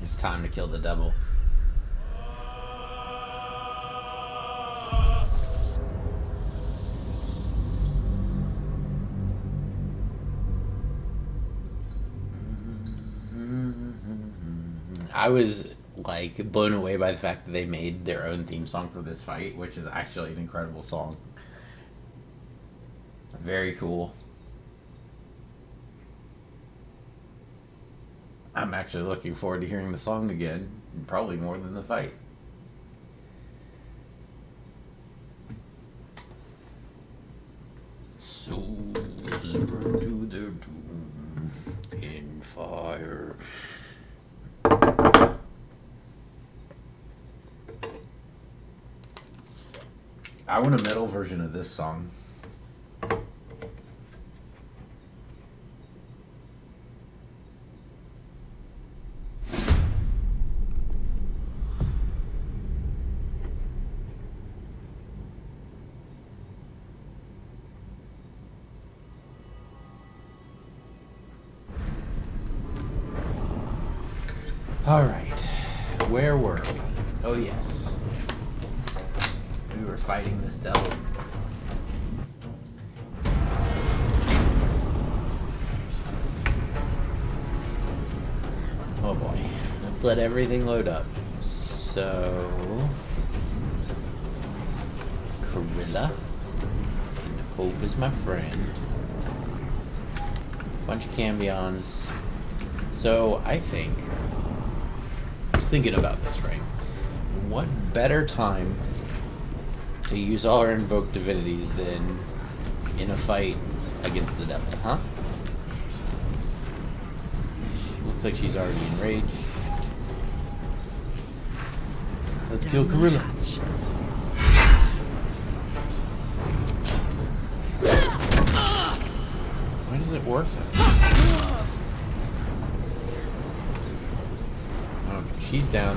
It's time to kill the devil. I was like blown away by the fact that they made their own theme song for this fight, which is actually an incredible song. Very cool. I'm actually looking forward to hearing the song again, probably more than the fight. Souls burn to their doom in fire. I want a metal version of this song. Alright, where were we? Oh yes. We were fighting this devil. Oh boy. Let's let everything load up. So... Gorilla. And Hope is my friend. Bunch of cambions. So, I think... I was thinking about this, right? What better time to use all our invoked divinities than in a fight against the devil, huh? Looks like she's already enraged. Let's kill Gorilla. Why does it work? Oh, she's down.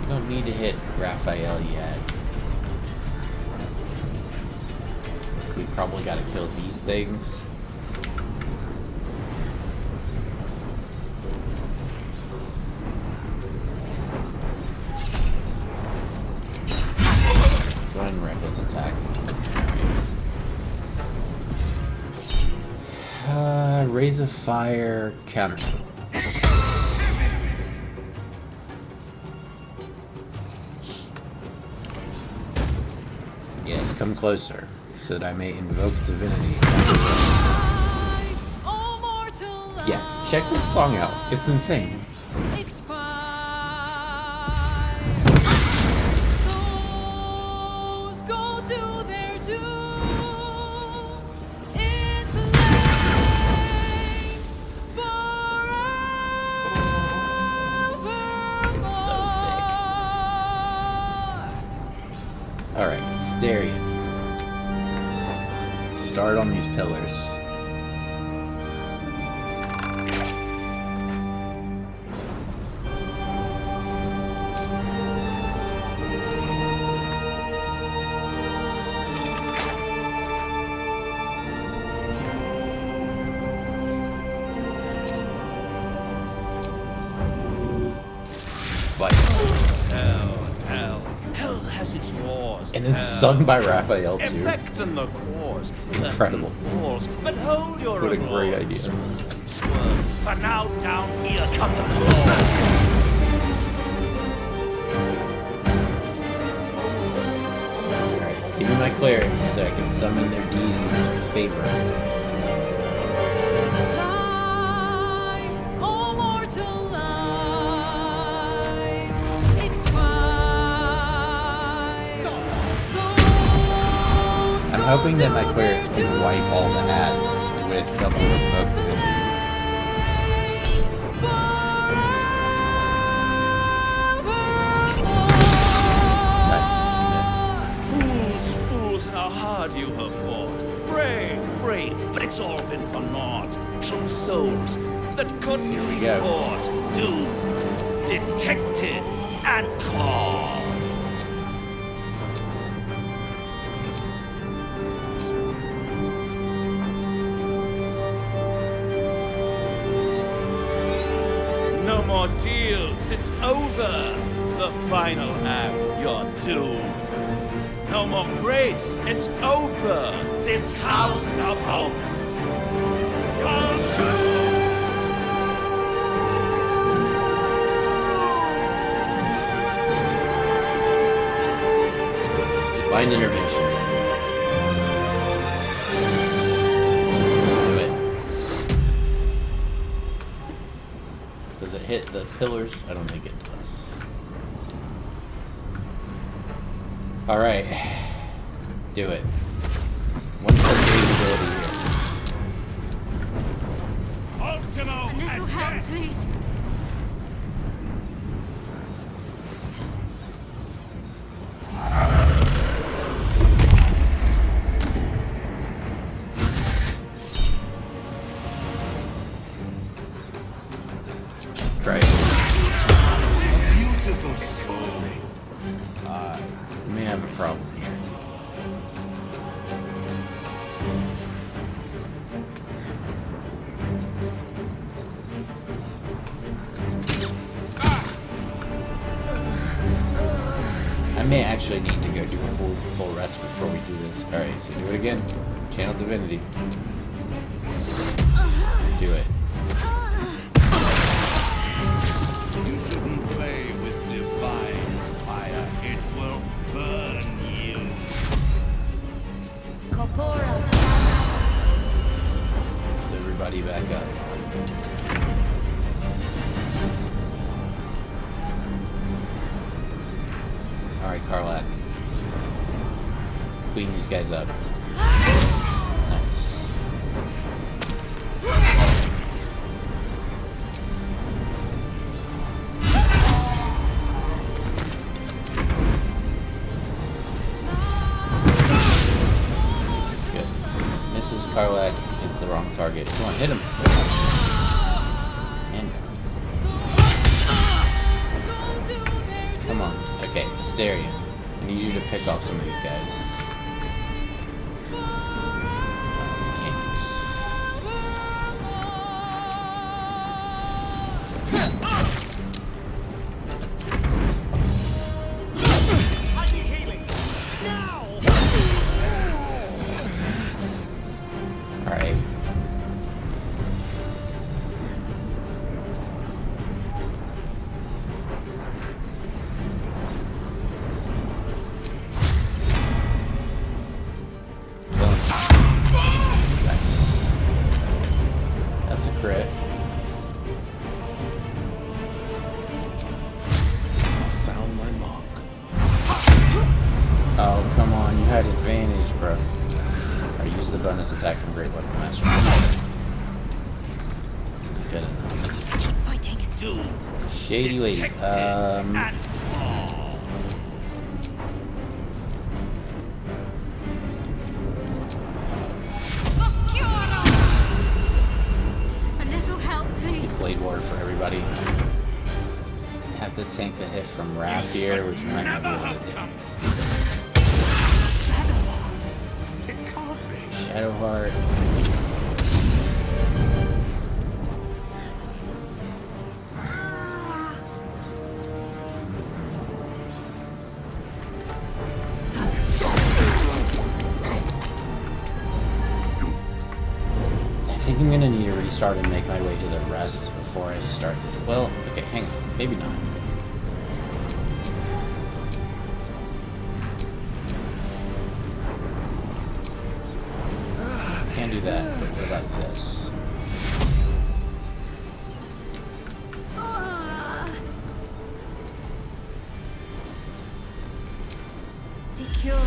We don't need to hit Raphael yet. We probably gotta kill these things. Go ahead and reckless attack. Raise of fire, counter. Yes, come closer, so that I may invoke divinity. Yeah, check this song out. It's insane. Alright, Stereo. Start on these pillars. And it's sung by Raphael too. Incredible. What a great idea. For now, down here come the claws. Alright, give me my clerics so I can summon their deities in favor. I'm hoping that my clerics can wipe all the ads with double remote divinity. Nice. Fools, how hard you have fought. Brave, but it's all been for naught. True souls that couldn't be caught, doomed, detected, and caught. ordeals, it's over. The final act, you're doomed. No more grace, it's over. This house of hope. You're doomed. Divine intervention. Let's do it. Does it hit the pillars? I don't think it does. Alright. Do it. One for ability here. Ultimo A little help, and please. Try it. beautiful soul. We may have a problem here. I may actually need to go do a full rest before we do this. Alright, so do it again. Channel Divinity. Do it. You shouldn't play with divine fire. It will burn you. Corpora. So everybody back up. Alright, Karlak. Clean these guys up. Nice. Good. Misses Karlak, hits the wrong target. Come on, hit him. And come on. Okay, Hysteria. I need you to pick off some of these guys. Can't. Alright. That's a crit. Found my mark. Oh, come on. You had advantage, bro. Alright, use the bonus attack from Great Weapon Master. Good enough. Keep fighting. Doomed. Shady lady. Detected and all. Oscura! A little help, please. Blade Ward for everybody. Have to tank the hit from Raph here, which we might not be Never able have to do. come. It can't be. Shadowheart. I think I'm gonna need to restart and make my way to the rest before I start this. Well, okay, hang on. Maybe not. Can't do that, but what about this? Secure.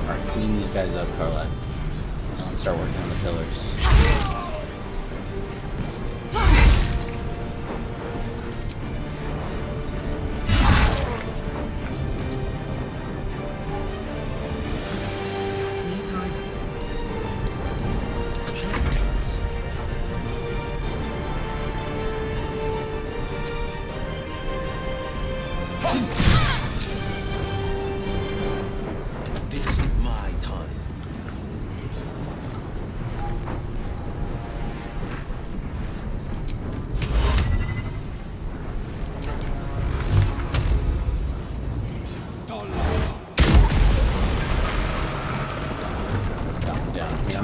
Alright, clean these guys up, Karlak. And let's start working on the pillars. Knees high. This is my time.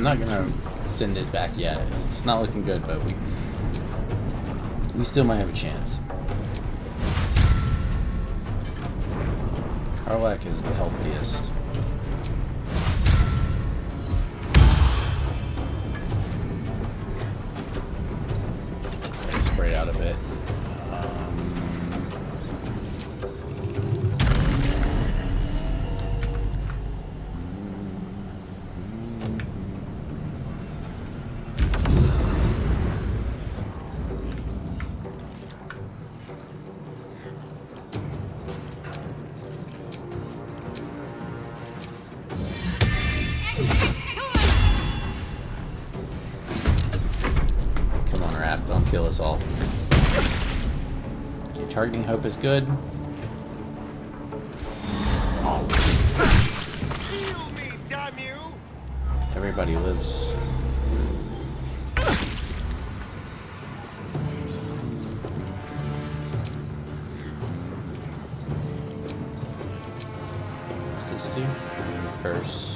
I'm not gonna send it back yet. It's not looking good, but we still might have a chance. Karlak is the healthiest. Sprayed out a bit. Don't kill us all. Targeting hope is good. Heal me, damn you! Everybody lives. What's this do? Curse.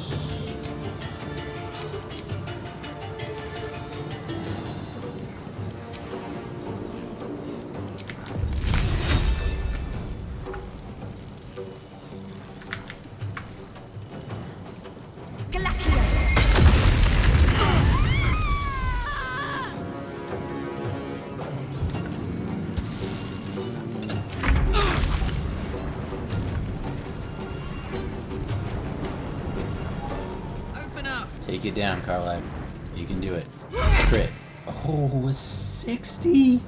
Take it down, Karlak. You can do it. Crit. Oh, 60?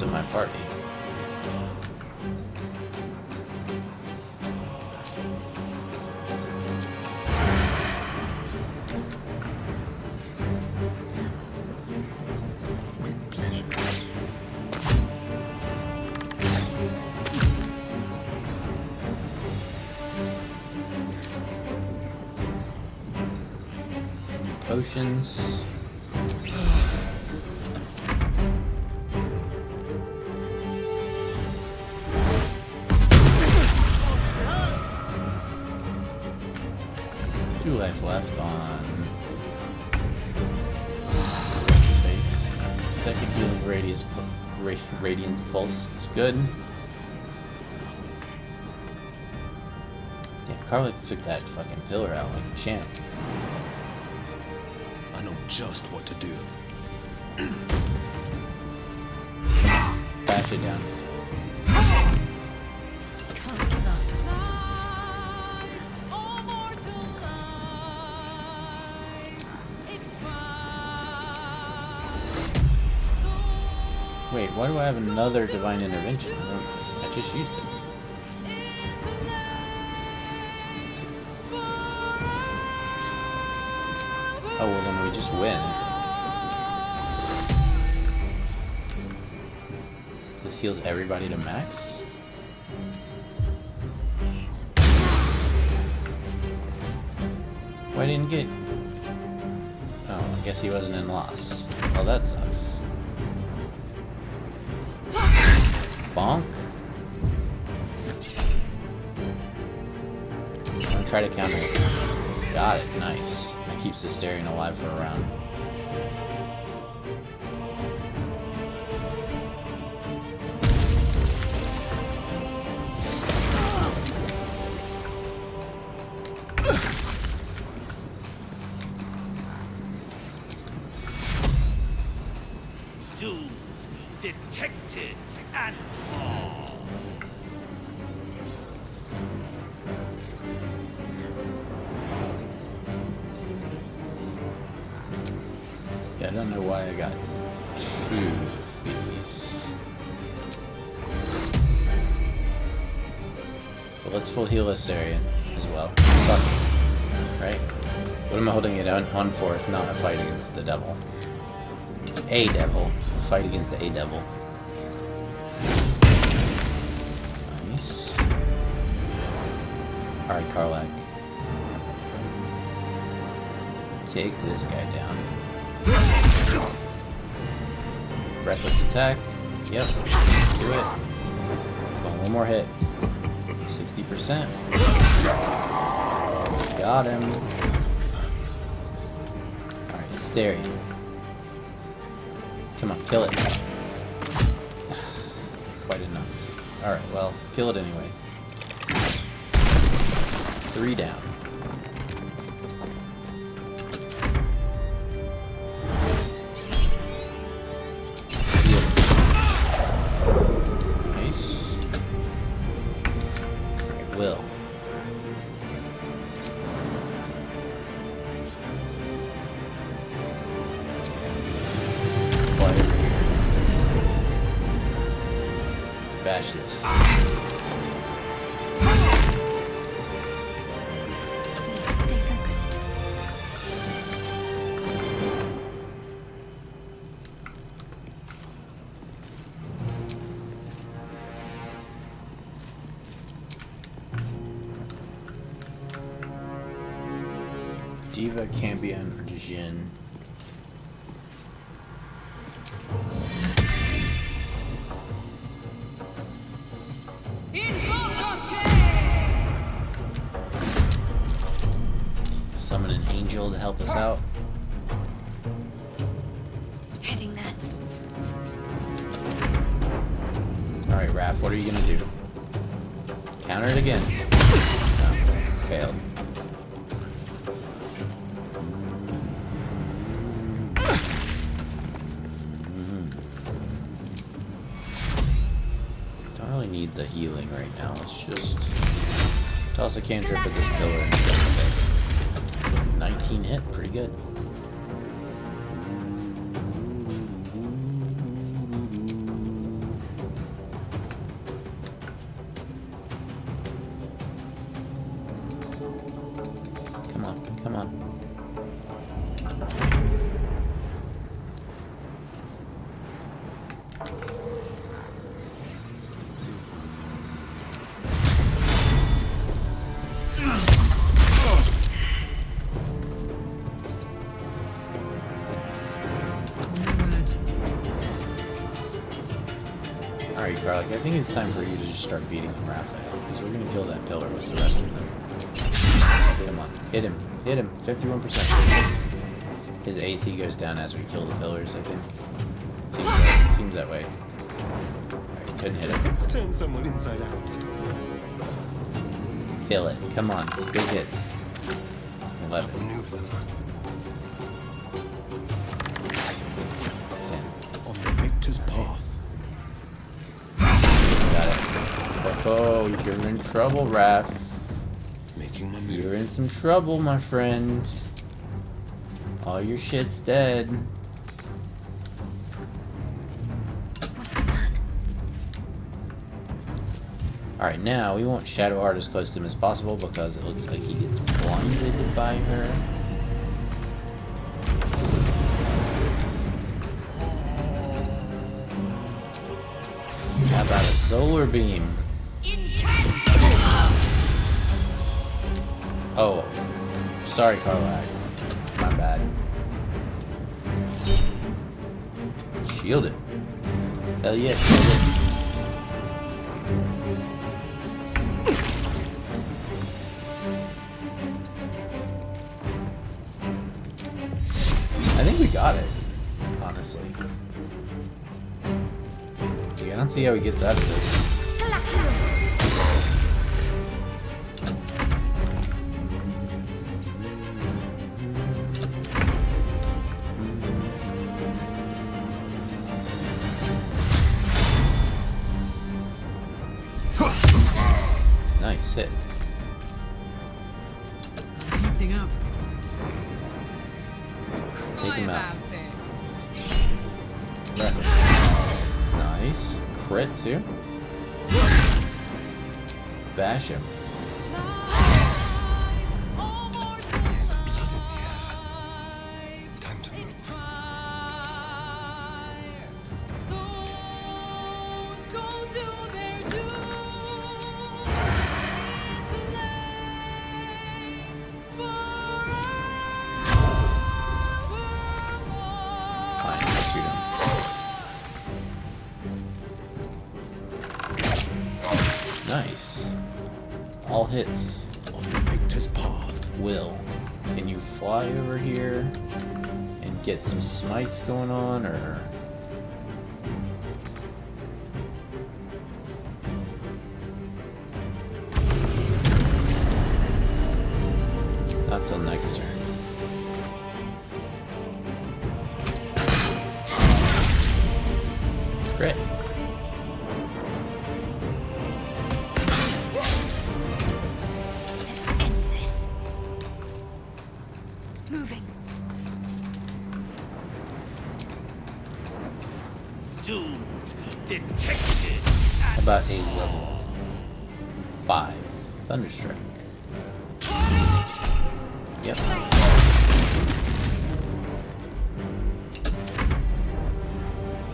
Of my party. With pleasure. Potions. Two life left on space. Second healing radiance pulse is good. Yeah, Karlak took that fucking pillar out like a champ. I know just what to do. Bash it down. Wait, why do I have another divine intervention? I just used it. Oh, well then we just win. This heals everybody to max? Why didn't get... Oh, I guess he wasn't in loss. Well, that sucks. Bonk. I'm gonna try to counter it. Got it, nice. That keeps the Astarion alive for a round. Doomed, detected, and caught. Yeah, I don't know why I got two of these. But let's full heal Astarion as well. Fuck it. Right? What am I holding it on for if not a fight against the devil? A devil. fight against the A-Devil. Nice. Alright, Karlak. Take this guy down. Breathless attack. Yep. Do it. Come on, one more hit. 60%. Got him. Alright, Hysteria. Come on, kill it. Quite enough. Alright, well, kill it anyway. 3 down. Will. Fly over here. Bash this. Stay focused. Diva, Cambion, or Jin. Summon an angel to help us out. Heading there. Alright, Raph, what are you gonna do? Counter it again. No, failed. Need the healing right now. Let's just toss a cantrip at this pillar and get it. 19 hit, pretty good. Come on, come on. Alright, Garlic, I think it's time for you to just start beating them Raphael, because we're gonna kill that pillar with the rest of them. Come on, hit him, 51%. His AC goes down as we kill the pillars, I think. Seems that way. Alright, couldn't hit him. Let's turn someone inside out. Kill it, come on, big hits. 11. Remove them. 10. On the victor's path. Got it. Oh, you're in trouble, Raph. Making my move. You're in some trouble, my friend. All your shit's dead. What's the plan? Alright, now we want Shadow Heart as close to him as possible because it looks like he gets blinded by her. How about a solar beam? Oh, sorry, Karlak. My bad. Shield it. Hell yeah, shield it. I think we got it, honestly. Yeah, I don't see how he gets out of this. Nice hit. Heating up. Take him out. About it. Right. Nice. Crit too. Bash him. There's blood in here. Time to move. all hits. On the victor's path. Will, can you fly over here and get some smites going on, or? Not till next turn. Crit. Let's end this. Moving. Doomed. Detected. How about a level 5 Thunderstrike? Yep.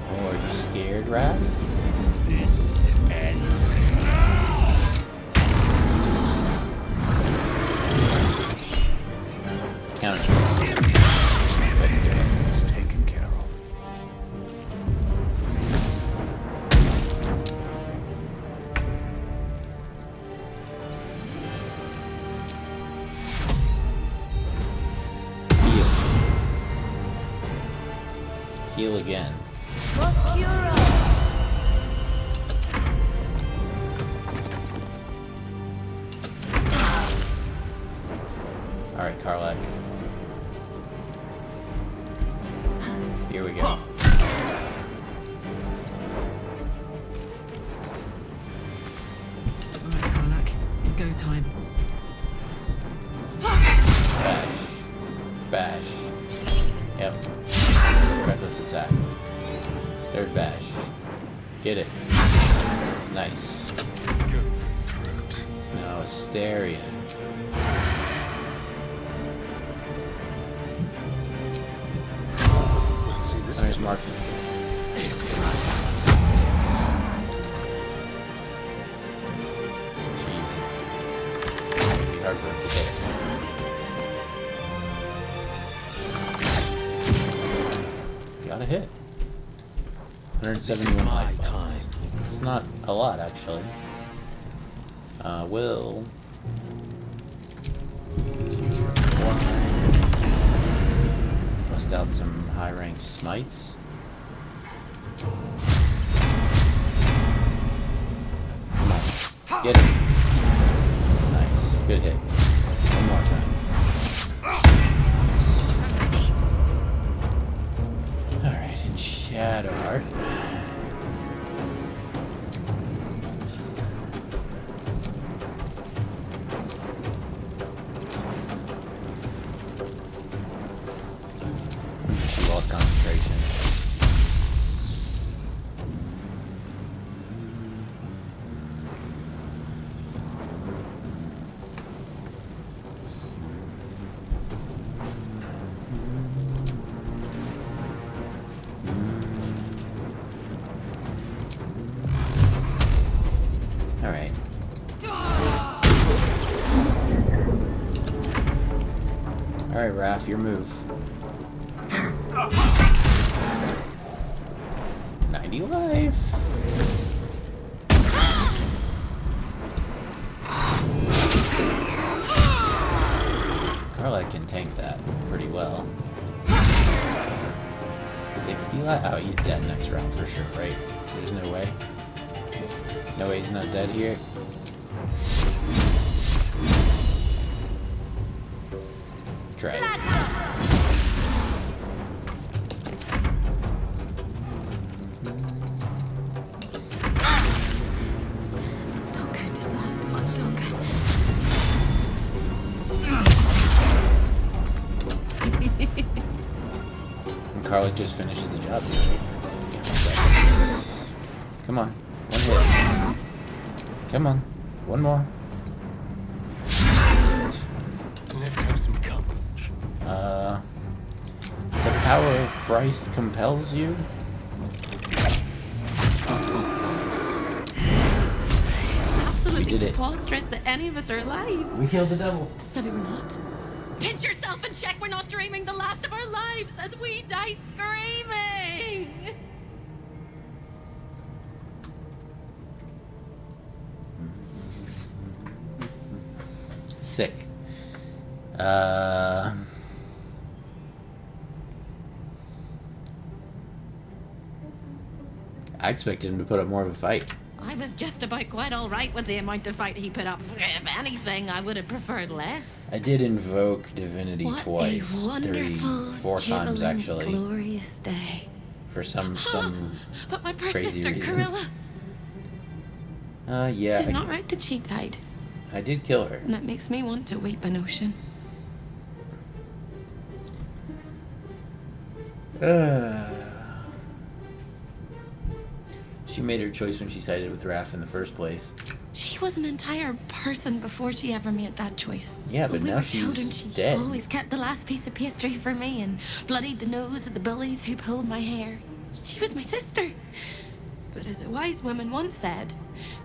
Oh, are you scared, Raph? This ends now. Counter. It's taken care of. Heal. Heal again. Alright, Karlak. Here we go. Alright, Karlak, it's go time. Bash. Bash. Yep. Reckless attack. Third bash. Get it. Nice. Go for the throat. Now Asterion. See this There's guy? Marcus. Is blood. It'd be hard for him to hit. Got a hit. This is 171 my life. time. It's not a lot, actually. Will. Let's use your fly. Bust out some high rank smites. Come on. Get it. Nice. Good hit. One more time. Alright, and Shadow Heart. She lost concentration. Alright. Alright, Raph, your move. 90 life. Karlak can tank that pretty well. 60 life? Oh, he's dead next round for sure, right? There's no way. No way he's not dead here. Try it. Not going to last much longer. And Karlak just finishes the job. Right? Come on. One hit. Come on. One more. Let's have some courage. The power of Christ compels you? Absolutely We did it. preposterous that any of us are alive. We killed the devil. Maybe we're not. Pinch yourself and check we're not dreaming the last of our lives as we die screaming. sick. I expected him to put up more of a fight. I was just about quite all right with the amount of fight he put up. If anything, I would have preferred less. I did invoke divinity What twice, a wonderful, 4 times jubilant, actually, glorious day. for some But my poor crazy sister, reason. Gorilla. Yeah, It's not right that she died. I did kill her. And it makes me want to weep an ocean. She made her choice when she sided with Raph in the first place. She was an entire person before she ever made that choice. Yeah, but when we now were she's children, she dead. always kept the last piece of pastry for me and bloodied the nose of the bullies who pulled my hair. She was my sister. But as a wise woman once said,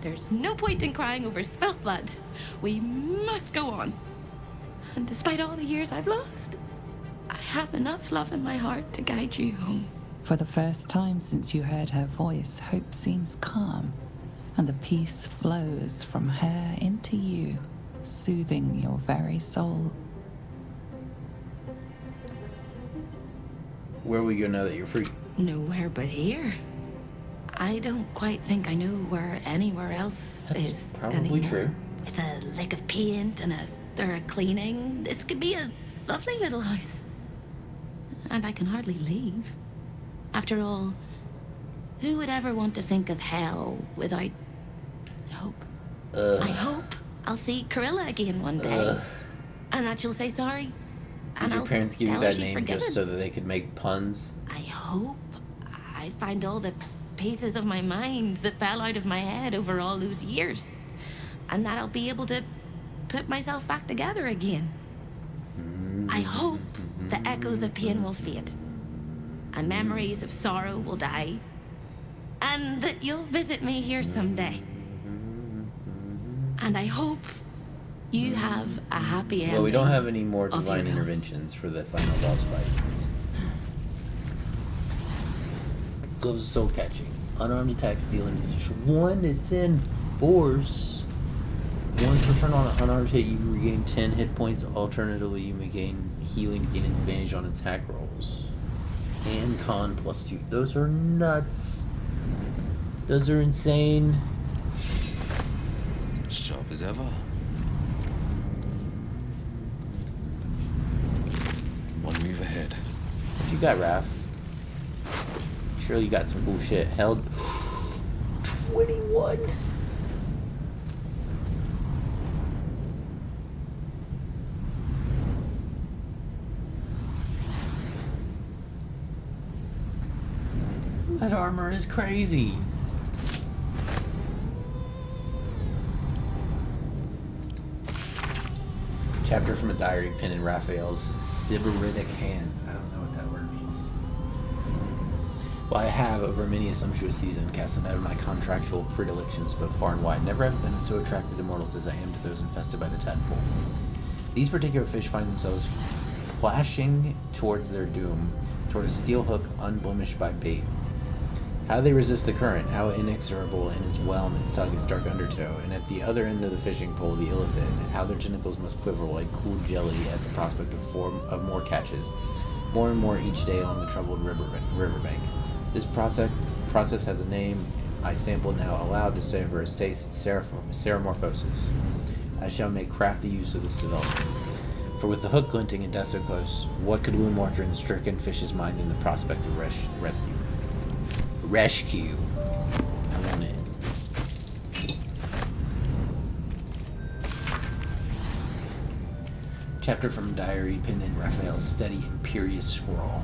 there's no point in crying over spilt blood. We must go on. And despite all the years I've lost, I have enough love in my heart to guide you home. For the first time since you heard her voice, hope seems calm, and the peace flows from her into you, soothing your very soul. Where will you go now that you're free? Nowhere but here. I don't quite think I know where anywhere else That's is probably anymore. true. With a lick of paint and a thorough cleaning, this could be a lovely little house. And I can hardly leave. After all, who would ever want to think of hell without hope? I hope I'll see Corilla again one day. And that she'll say sorry. Did And your I'll parents give you tell her that she's name forgiven. just so that they could make puns? I hope I find all the pieces of my mind that fell out of my head over all those years, and that I'll be able to put myself back together again. I hope the echoes of pain will fade, and memories of sorrow will die, and that you'll visit me here someday. And I hope you have a happy ending. Well, we don't have any more of divine your own. interventions for the final boss fight. Gloves of soul catching. Unarmed attack, stealing. 1, it's in force. Once per turn on an unarmed hit, you regain 10 hit points. Alternatively, you may gain healing, gain advantage on attack rolls. And con +2. Those are nuts. Those are insane. Sharp as ever. One move ahead. What you got, Raph? Surely you got some cool shit. Held 21. That armor is crazy. Chapter from a diary pen in Raphael's sybaritic hand. I don't know what that word means. While I have, over many a sumptuous season, cast them out of my contractual predilections both far and wide, never have been so attracted to mortals as I am to those infested by the tadpole. These particular fish find themselves flashing towards their doom, toward a steel hook unblemished by bait. How they resist the current, how inexorable in its whelm its tug its dark undertow, and at the other end of the fishing pole the illithid, and how their tentacles must quiver like cool jelly at the prospect of more catches, more and more each day along the troubled riverbank. This process has a name I sample now aloud to savor its taste, seramorphosis. I shall make crafty use of this development. For with the hook glinting and death so close, what could wound Watcher in the stricken fish's mind in the prospect of rescue? Rescue. I want it. Chapter from diary penned in Raphael's steady, imperious scrawl.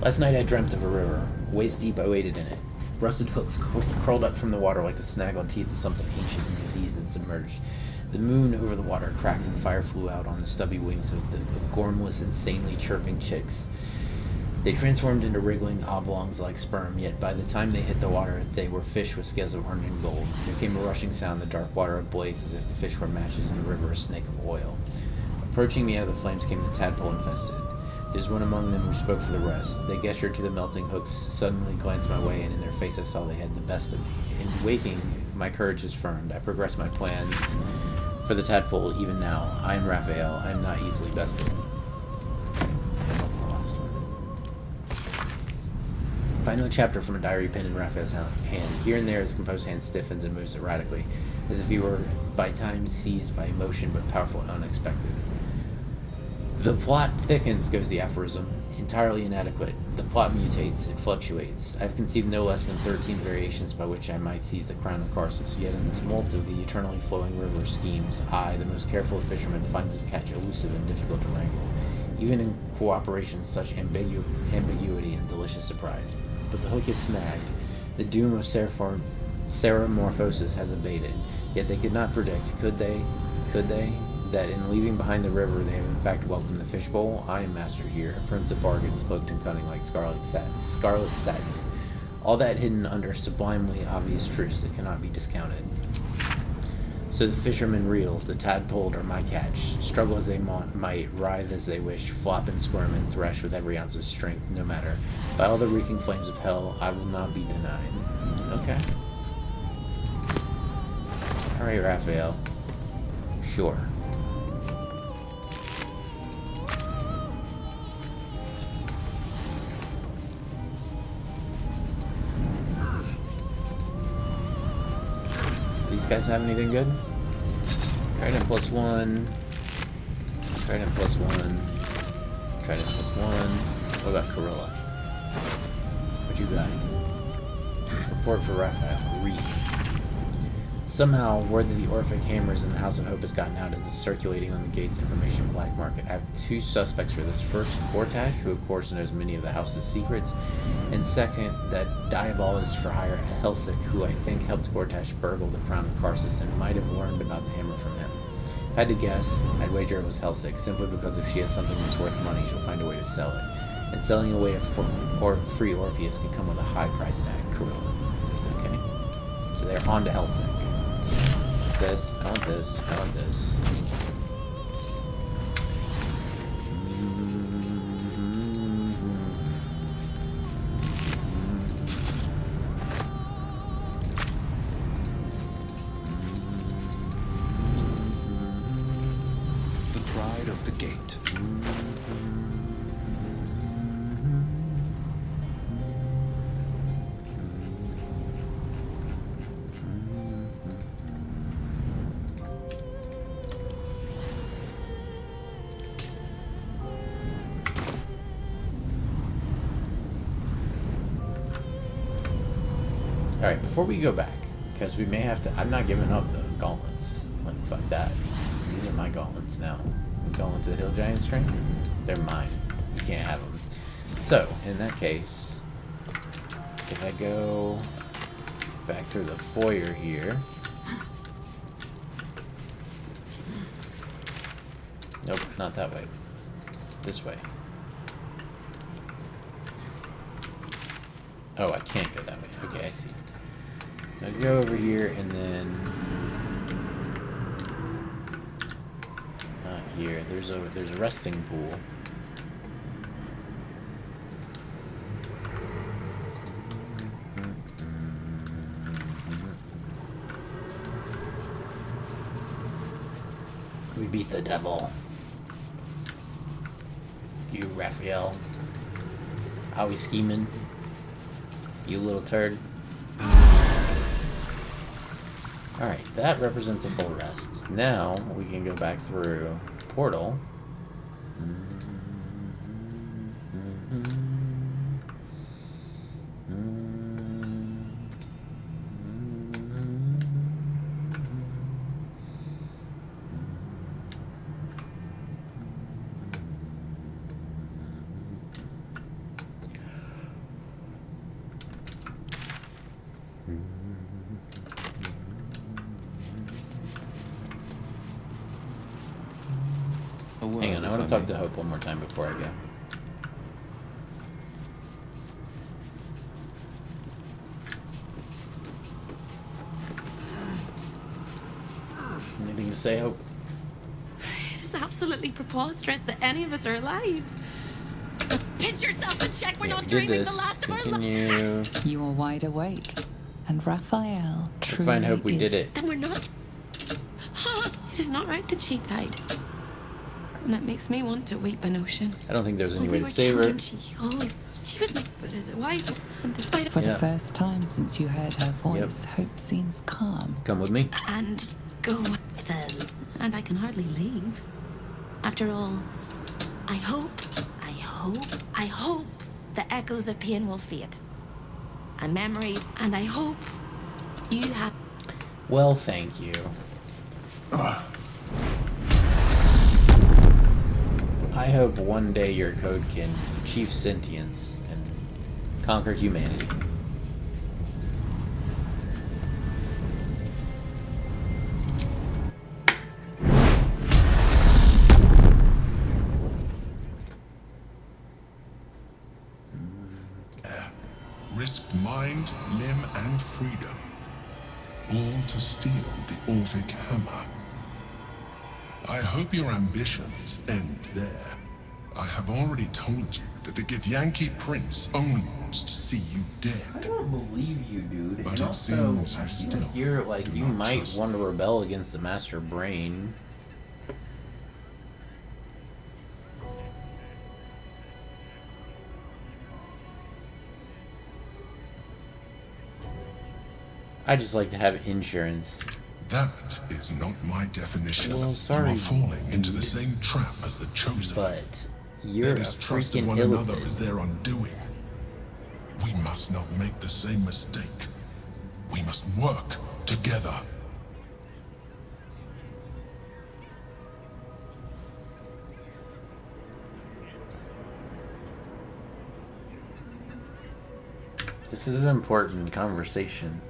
Last night I dreamt of a river. Waist deep I waded in it. Rusted hooks curled up from the water like the snaggled teeth of something ancient and diseased and submerged. The moon over the water cracked and fire flew out on the stubby wings of the gormless, insanely chirping chicks. They transformed into wriggling oblongs like sperm, yet by the time they hit the water, they were fish with scales of orange and gold. There came a rushing sound, the dark water ablaze as if the fish were matches and the river a snake of oil. Approaching me out of the flames came the tadpole infested. There's one among them who spoke for the rest. They gestured to the melting hooks, suddenly glanced my way, and in their face I saw they had the best of me. In waking, my courage is firmed. I progress my plans for the tadpole even now. I am Raphael. I am not easily bested. And what's the last one? Final chapter from a diary pen in Raphael's hand. Here and there his composed hand stiffens and moves erratically, as if he were by times seized by emotion but powerful and unexpected. The plot thickens, goes the aphorism. Entirely inadequate. The plot mutates, it fluctuates. I've conceived no less than 13 variations by which I might seize the crown of Karsus, yet in the tumult of the eternally flowing river schemes, I, the most careful of fishermen, finds his catch elusive and difficult to wrangle. Even in cooperation, such ambiguity and delicious surprise. But the hook is snagged. The doom of Ceramorphosis has abated. Yet they could not predict, could they, that in leaving behind the river they have in fact welcomed the fishbowl? I am master here, a prince of bargains, cloaked and cunning like scarlet satin. All that hidden under sublimely obvious truths that cannot be discounted. So the fisherman reels, the tadpole are my catch. Struggle as they might, writhe as they wish, flop and squirm and thresh with every ounce of strength, no matter. By all the reeking flames of hell, I will not be denied. Okay. Alright, Raphael. Sure. These guys have anything good? Trident +1. Trident +1. Trident +1. What about Corilla? What you got? Report for Raphael. Read. Somehow, word that the Orphic hammers in the House of Hope has gotten out and is circulating on the Gates information black market. I have two suspects for this. First, Cortash, who of course knows many of the House's secrets. And second, that diabolist for hire Helsik, who I think helped Cortash burgle the crown of Karsus and might have learned about the hammer from him. If I had to guess, I'd wager it was Helsik, simply because if she has something that's worth money, she'll find a way to sell it. And selling away a free Orpheus can come with a high price tag, Corilla. Okay? So they're on to Helsik. This, I want this, I want this. The pride of the gate. Alright, before we go back, because we may have to... I'm not giving up the gauntlets. Like, fuck that. These are my gauntlets now. The gauntlets of Hill Giant Strength? They're mine. You can't have them. So, in that case, if I go back through the foyer here... Nope, not that way. This way. Oh, I can't go that way. Okay, I see. I'll go over here and then... Not here. There's a resting pool. We beat the devil. You, Raphael. How we scheming? You little turd. Alright, that represents a full rest. Now, we can go back through portal. Hang on, I want to talk to Hope one more time before I go. Anything to say, Hope? It is absolutely preposterous that any of us are alive. Pinch yourself and check we're not dreaming the last of our lives. Continue. You are wide awake. And Raphael I truly find hope we is did it. Then we're not. It is not right that she died. And that makes me want to weep an ocean. I don't think there was any When way we to were save children, her. she was my but as a wife, and despite For Yeah. the first time since you heard her voice, hope seems calm. Come with me. and go with them, and I can hardly leave. After all, I hope the echoes of pain will fade. A memory, and I hope you have. Well, thank you. I hope one day your code can achieve sentience and conquer humanity. Risked mind, limb, and freedom, all to steal the Orphic hammer. I hope your ambitions end there. I have already told you that the Githyanki Prince only wants to see you I dead. don't believe you, dude. But And it also, seems you I still feel you're like do you not might trust want to me. rebel against the Master Brain. I just like to have insurance. That is not my definition. Well, sorry, You are falling into the same trap as the Chosen. But you're Their a distrust of freaking one another elephant. is their undoing. We must not make the same mistake. We must work together. This is an important conversation.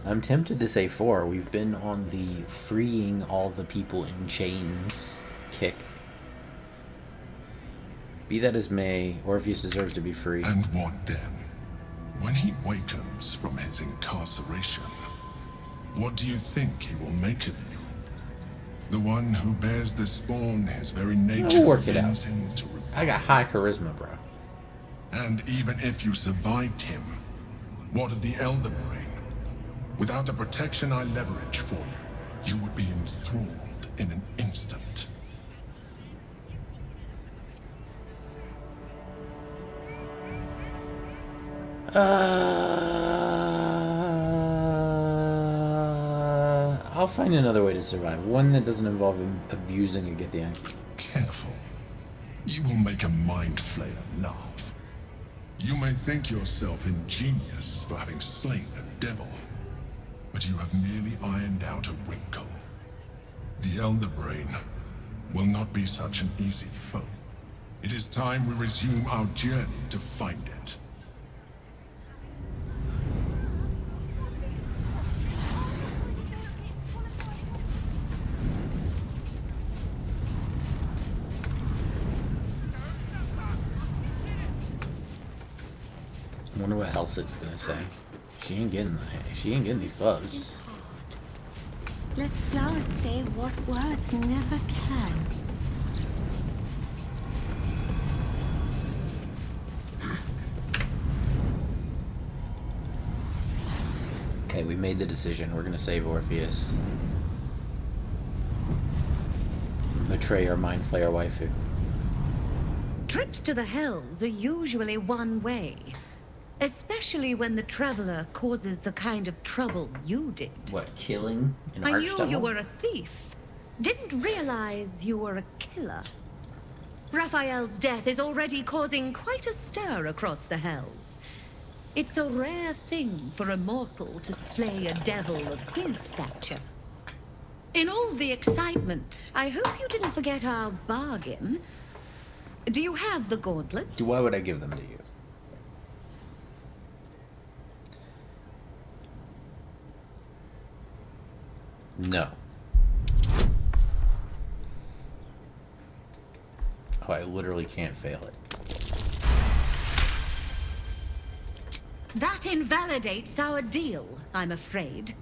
I'm tempted to say 4. We've been on the freeing all the people in chains kick. Be that as may, Orpheus deserves to be free. And what then? When he wakens from his incarceration, what do you think he will make of you? The one who bears the spawn his very nature We'll work it out. bends him to rebel. I got high charisma, bro. And even if you survived him, what of the Elder Brain? Without the protection I leverage for you, you would be enthralled in an instant. I'll find another way to survive. One that doesn't involve abusing a Githyanki. Careful. You will make a mind flayer laugh. You may think yourself ingenious for having slain a devil, but you have merely ironed out a wrinkle. The Elder Brain will not be such an easy foe. It is time we resume our journey to find it. I wonder what Helsic's gonna say. She ain't getting these gloves. Let flowers say what words never can. Okay, we made the decision. We're gonna save Orpheus. Betray our mind flayer waifu. Trips to the Hells are usually one way. Especially when the traveler causes the kind of trouble you did. What, killing an I archdevil? knew you were a thief. Didn't realize you were a killer. Raphael's death is already causing quite a stir across the Hells. It's a rare thing for a mortal to slay a devil of his stature. In all the excitement, I hope you didn't forget our bargain. Do you have the gauntlets? Why would I give them to you? No. Oh, I literally can't fail it. That invalidates our deal, I'm afraid.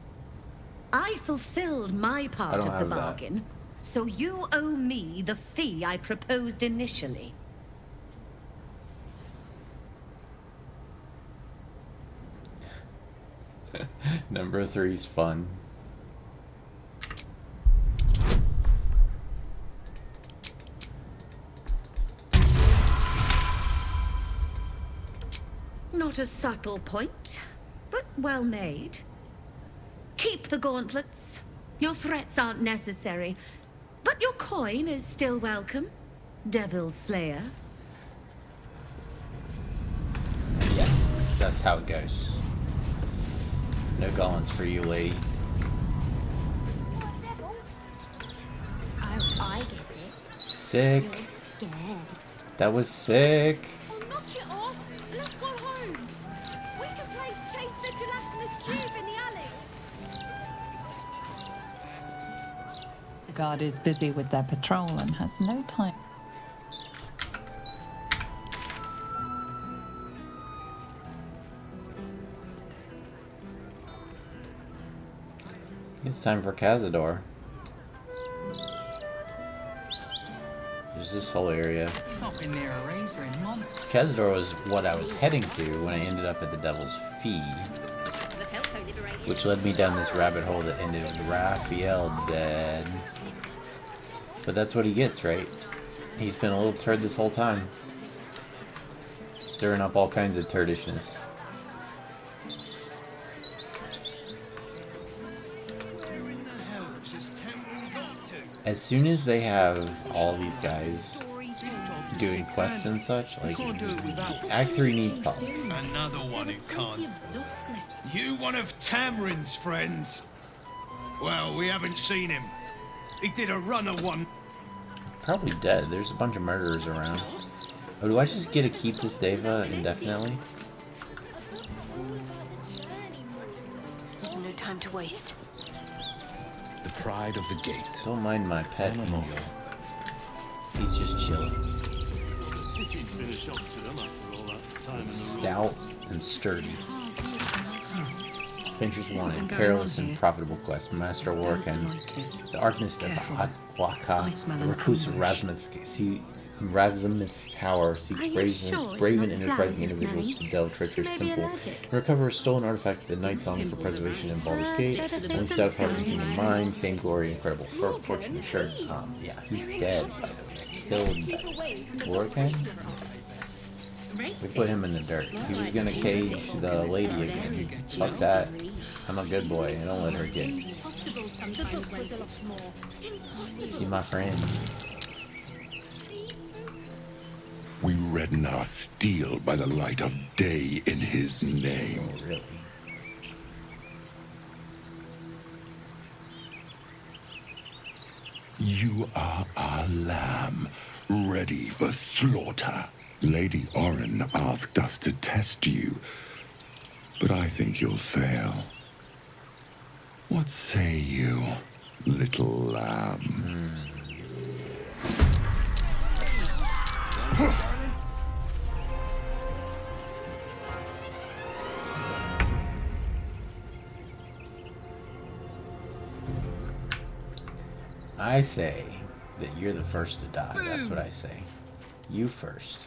I fulfilled my part don't of the have that. bargain, so you owe me the fee I proposed initially. Number 3's fun. Not a subtle point, but well made. Keep the gauntlets. Your threats aren't necessary, but your coin is still welcome, Devil Slayer. Yeah, that's how it goes. No gauntlets for you, lady. I get it. Sick. You're scared. That was sick. Oh, knock it off. Let's go home. We can play Chase the Gelatinous Cube in the alley. The guard is busy with their patrol and has no time. It's time for Cazador. There's this whole area. He's not been near a razor in months. Cazador was what I was heading to when I ended up at the Devil's Fee, which led me down this rabbit hole that ended with Raphael dead. But that's what he gets, right? He's been a little turd this whole time. Stirring up all kinds of turdishness. As soon as they have all these guys doing quests and such, like, Act 3 needs pop. Another one who can't. You one of Tamrin's friends? Well, we haven't seen him. He did a run of one. Probably dead. There's a bunch of murderers around. Oh, do I just get to keep this Deva indefinitely? There's no time to waste. The pride of the gate. Don't mind my pet angel. He's just chilling. Stout and sturdy. Adventures wanted, perilous and profitable quest, master of work and the arcanist of Atwaka, the recluse of Razumith's tower seeks brave and enterprising individuals to delve treacherous temple and recover a stolen artifact, the Knight's Song for preservation in Baldur's Gate, and stout of heart and human mind, fame, glory, incredible fortune assured. Yeah, he's dead, by the way. Killed Warcan? We put him in the dirt. He was gonna cage the lady again. Fuck that. I'm a good boy. I don't let her get. She's my friend. We redden our steel by the light of day in his name. Oh, really? You are our lamb, ready for slaughter. Lady Orin asked us to test you, but I think you'll fail. What say you, little lamb? I say that you're the first to die. That's what I say. You first.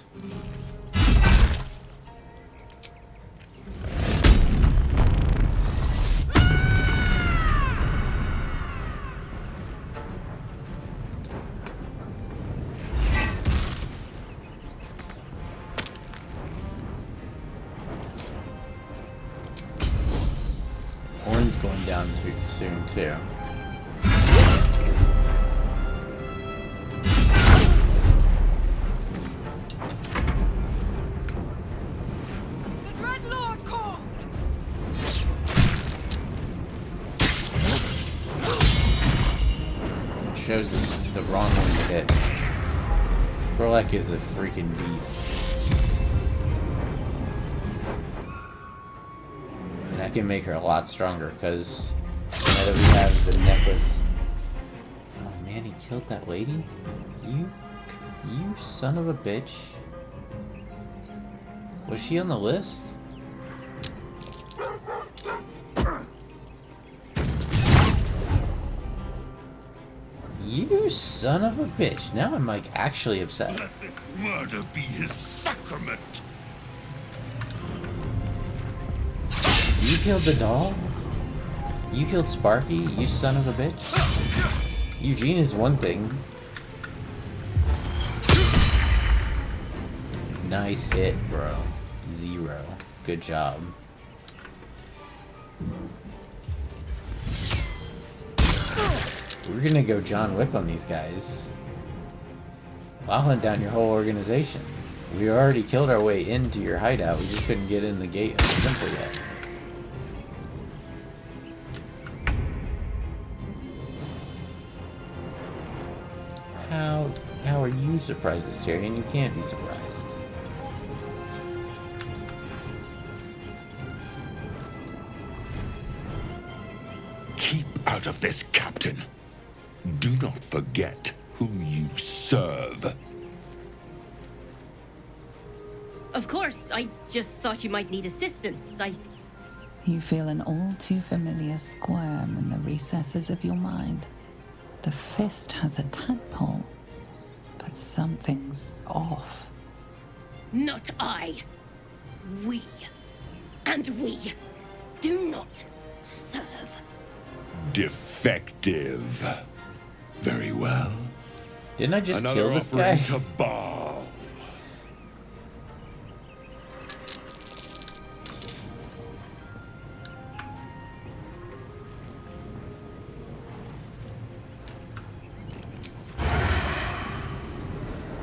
Orin's going down too soon too. Shows the wrong one to hit. Gorlek is a freaking beast. And I can make her a lot stronger because now that we have the necklace. Oh man, he killed that lady? You son of a bitch. Was she on the list? You son of a bitch. Now I'm like actually upset. Let murder be his sacrament. You killed the doll? You killed Sparky, you son of a bitch. Eugene is one thing. Nice hit, bro. 0. Good job. We're gonna go John Wick on these guys. I'll hunt down your whole organization. We already killed our way into your hideout. We just couldn't get in the gate of the temple yet. How are you surprised, Asterion? You can't be surprised. Keep out of this, Captain. Do not forget who you serve. Of course, I just thought you might need assistance. You feel an all too familiar squirm in the recesses of your mind. The fist has a tadpole, but something's off. Not I. We. And we do not serve. Defective. Very well. Didn't I just Another kill this offering guy? to Baal.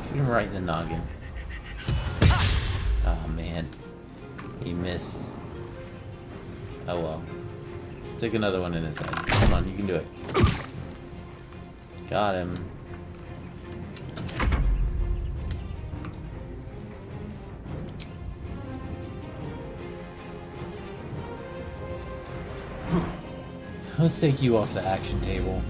Shoot him right in the noggin. Oh man. He missed. Oh well. Stick another one in his head. Come on, you can do it. Got him. Let's take you off the action table.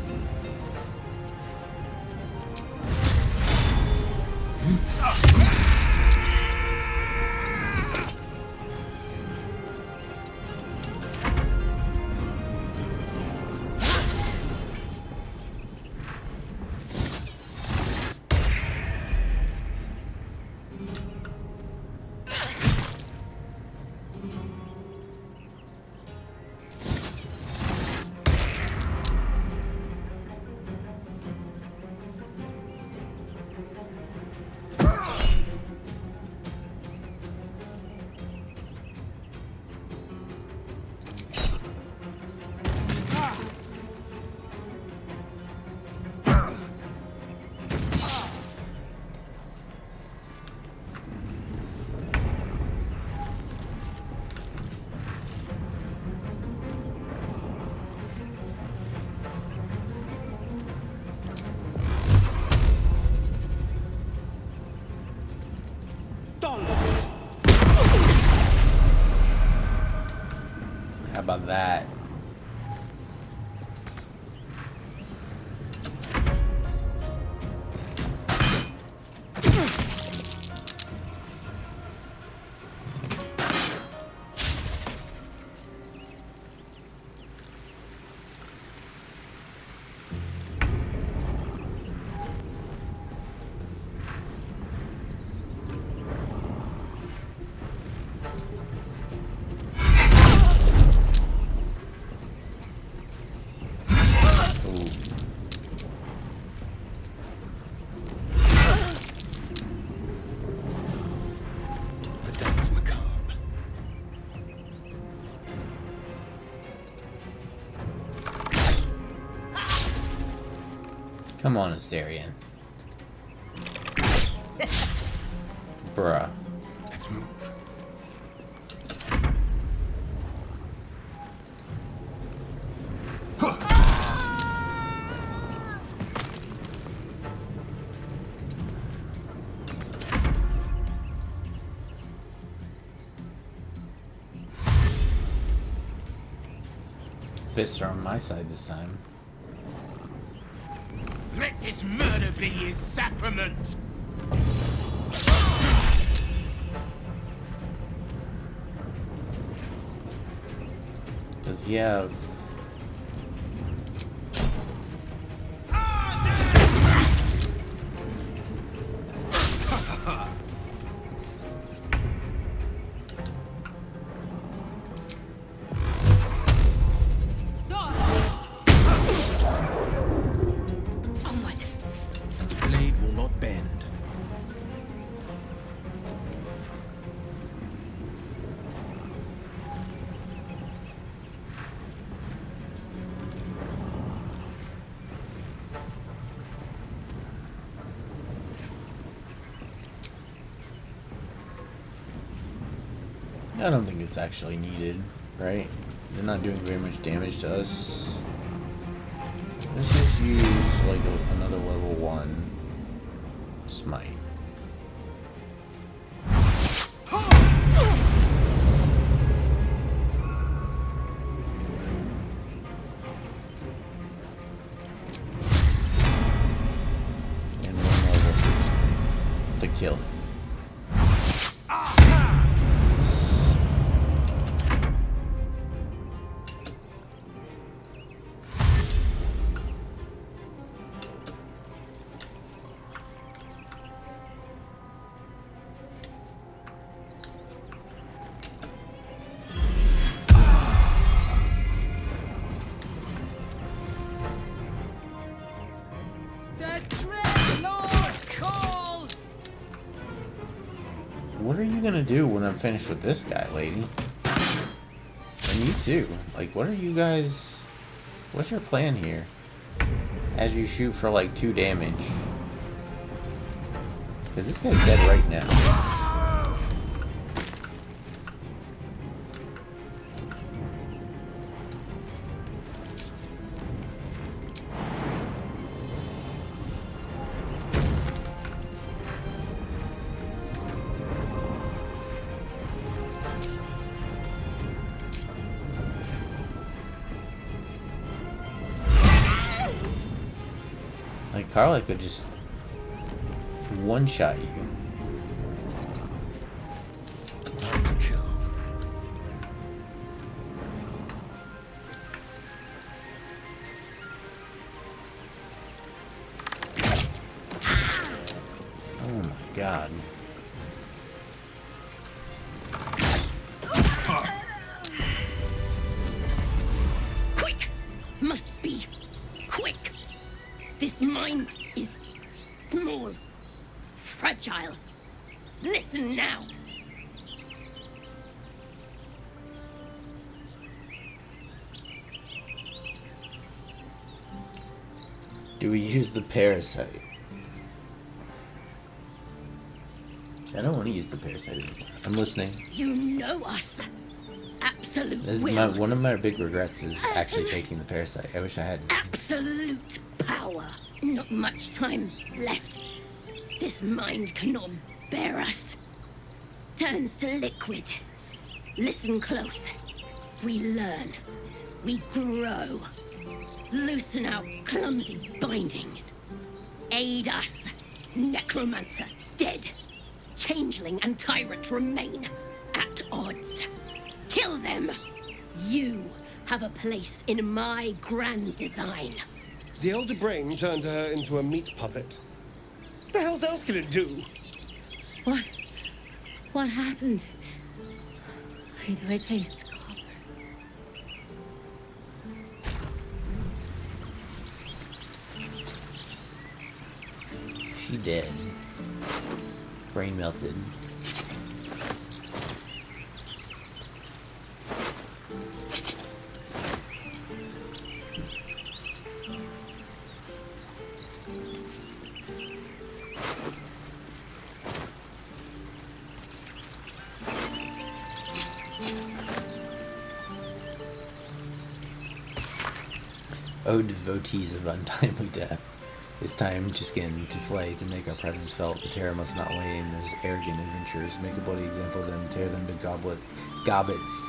How about that? Come on, Asterion. Bruh. Let's move. Fists are on my side this time. Let this murder be his sacrament! Does he have... bend. I don't think it's actually needed, right? They're not doing very much damage to us. Let's just use like another level 1 smite. And one level 6 to kill. What are you gonna do when I'm finished with this guy, lady? And you too. Like, what are you guys... What's your plan here? As you shoot for like 2 damage. Because this guy's dead right now. Like, Carla could just one-shot you. Oh my god. Quick! Must be quick! This mind is small, fragile. Listen now. Do we use the parasite? I don't want to use the parasite anymore. I'm listening. You know us. Absolute This is will. one of my big regrets is actually taking the parasite. I wish I hadn't. Absolute power. Not much time left. This mind cannot bear us. Turns to liquid. Listen close. We learn. We grow. Loosen our clumsy bindings. Aid us. Necromancer dead. Changeling and tyrant remain at odds. Kill them. You have a place in my grand design. The Elder Brain turned her into a meat puppet. What the hell else can it do? What? What happened? Why do I taste copper? She dead. Brain melted. O devotees of untimely death, it's time to skin, to flay, to make our presence felt. The terror must not wane. Those arrogant adventurers, make a bloody example of them, tear them to gobbets.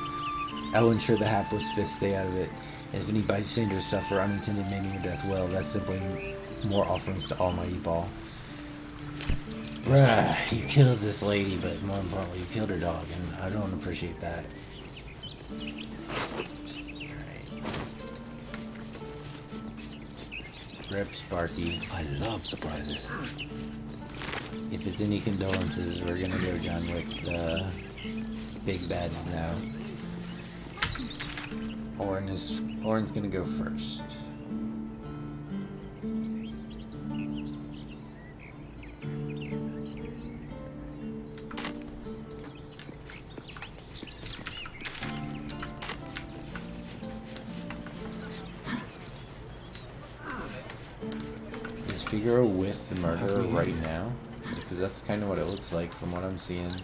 I will ensure the hapless fists stay out of it. And if any bystanders suffer unintended maiming or death, well, that's simply more offerings to Almighty Ball. Bruh, you killed this lady, but more importantly, you killed her dog, and I don't appreciate that. Rip Sparky. I love surprises. If it's any condolences, we're gonna go John Wick, the big bads now. Orin's gonna go first. Figaro with the murderer right now? Because that's kind of what it looks like from what I'm seeing.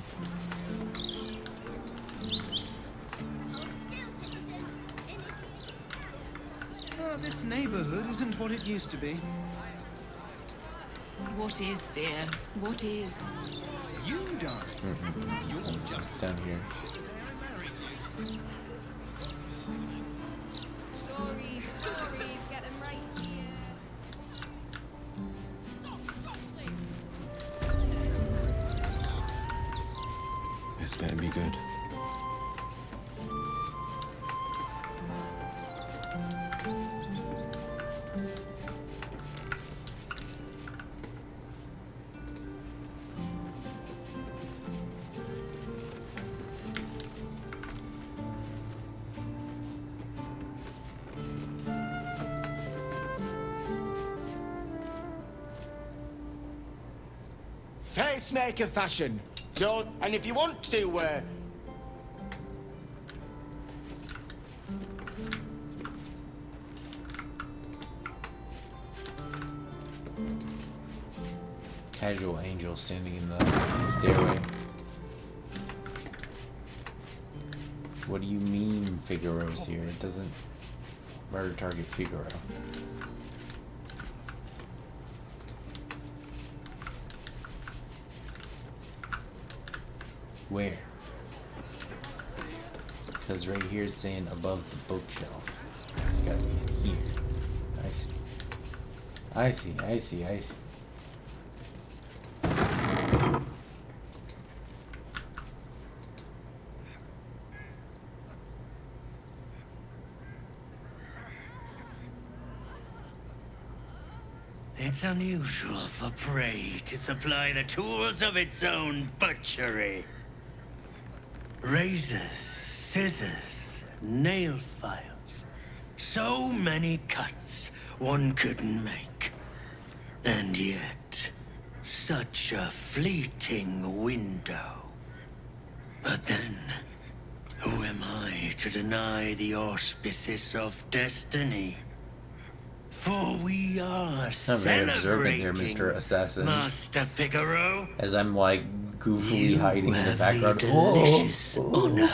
Oh, this neighborhood isn't what it used to be. What is, dear? What is? You don't. You're It's just down here. Stories, stories, get them right here. This better be good. Facemaker fashion. Don't, and if you want to, Casual angel standing in the stairway. What do you mean Figaro's here? It doesn't murder target Figaro. Where? Because right here it's saying above the bookshelf. It's gotta be in here. I see. I see, I see, I see. It's unusual for prey to supply the tools of its own butchery. Razors, scissors, nail files. So many cuts one couldn't make. And yet, such a fleeting window. But then, who am I to deny the auspices of destiny? For we are Not very observant here, celebrating, Mr. Assassin. Master Figaro. As I'm like goofily hiding in the background. The delicious honor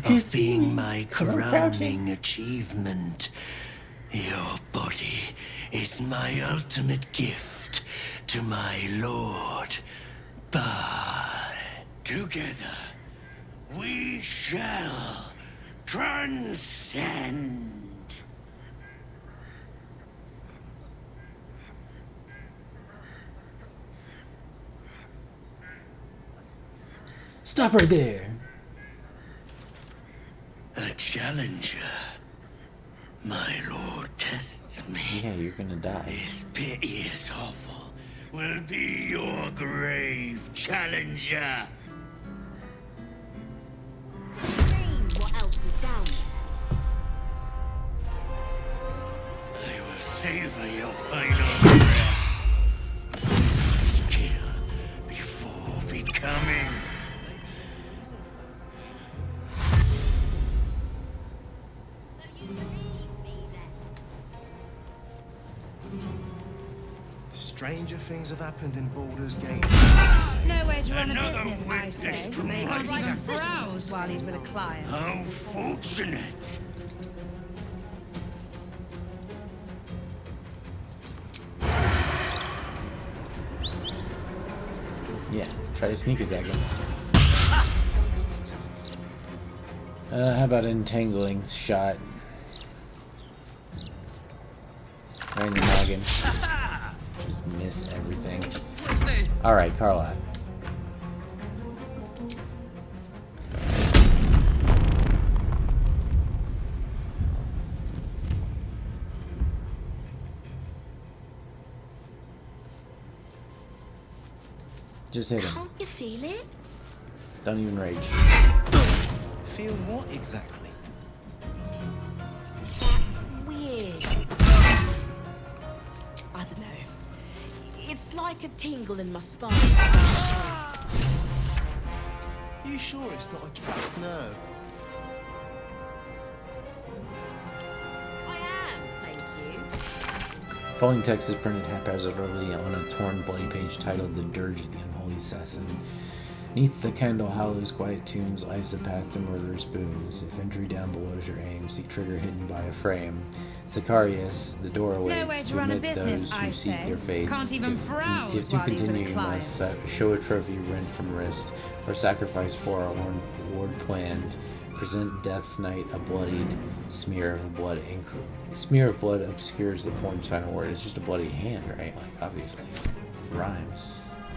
of being my crowning achievement. Your body is my ultimate gift to my lord. But together we shall transcend. Stop right there. A challenger. My lord tests me. Yeah, you're gonna die. This piteous hovel will be your grave, challenger. What else is down there? I will savor your final breath. Skill before becoming. Stranger things have happened in Baldur's Gate. Nowhere to run a Another business, I witness say. to I'd my like to success. browse while he's with a client. How fortunate. Yeah, try to sneak attack him. How about entangling shot? Right in the noggin. Just miss everything. What's this? Alright, Carla. Just hit him. Can't you feel it? Don't even rage. Feel what exactly? Weird. I don't know. It's like a tingle in my spine. You sure it's not a trapped nerve? I am, thank you. Following text is printed haphazardly on a torn, bloody page titled "The Dirge of the Unholy Assassin." Neath the Candle Hollow's quiet tombs lies the path to murderous booms. If entry down below is your aim, seek trigger hidden by a frame. Sicarius, the door awaits No way to to run a admit business, those I who seek say. their fates. Can't even browse If to while he's with a continue, you must client. show a trophy rent from wrist, or sacrifice for our ward planned. Present death's night a bloodied smear of blood. Smear of blood obscures the poem's final word. It's just a bloody hand, right? Like, obviously. Rhymes.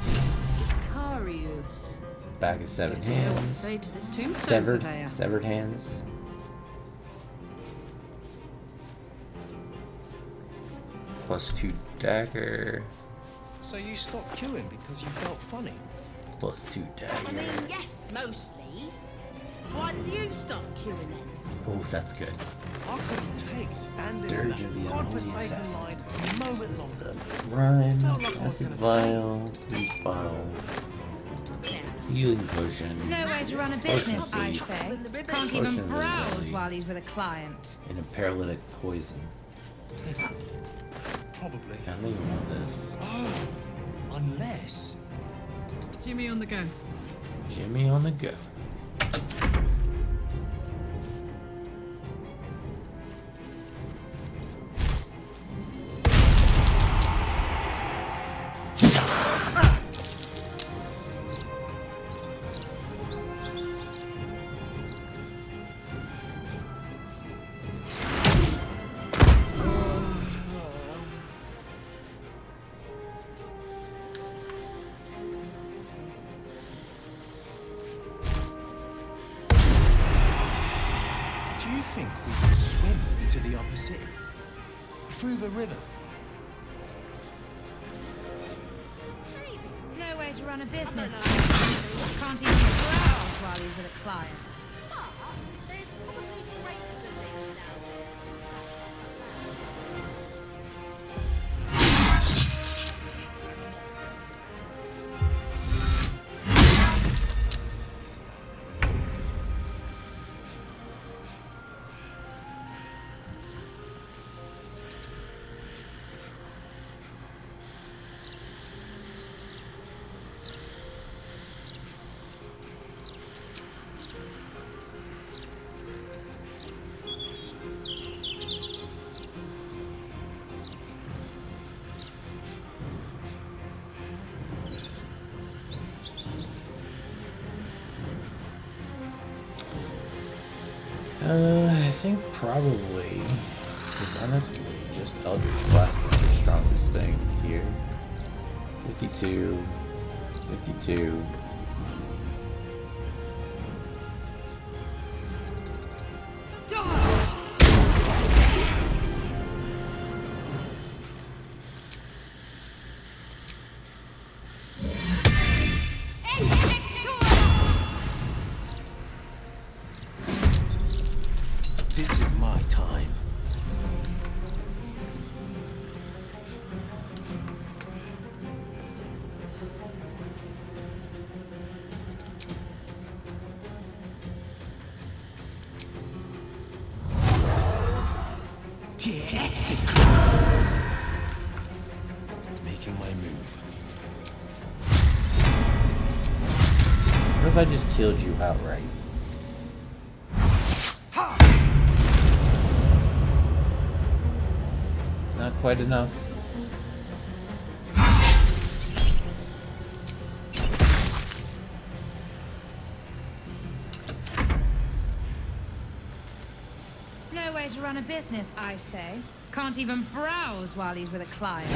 Sicarius. Back of 7 Don't know what to hands. say to this tombstone purveyor. Severed hands. +2 dagger. So you stopped queuing because you felt funny? +2 dagger. I mean, yes, mostly. Why did you stop queuing then? Oh, that's good. I couldn't take standing Dirge in of the that Unholy godforsaken Assassin. line a moment longer. Rhyme, Felt like I was acid gonna vial, use bottle, healing potion. No way to run a potion business, I seed, say. Can't potion even of browse ability, while he's with a client. and a paralytic poison. Probably. I don't even want this. Oh, unless. Jimmy on the go. Jimmy on the go. Do you think we could swim into the upper city? Through the river? No way to run a business, I say. Can't even browse while he's with a client. There's probably breakfast and things now. I think probably it's honestly just Eldritch Blast is the strongest thing here. 52, 52. This is my time. Making my move. What if I just killed you outright? Not quite enough. No way to run a business, I say. Can't even browse while he's with a client.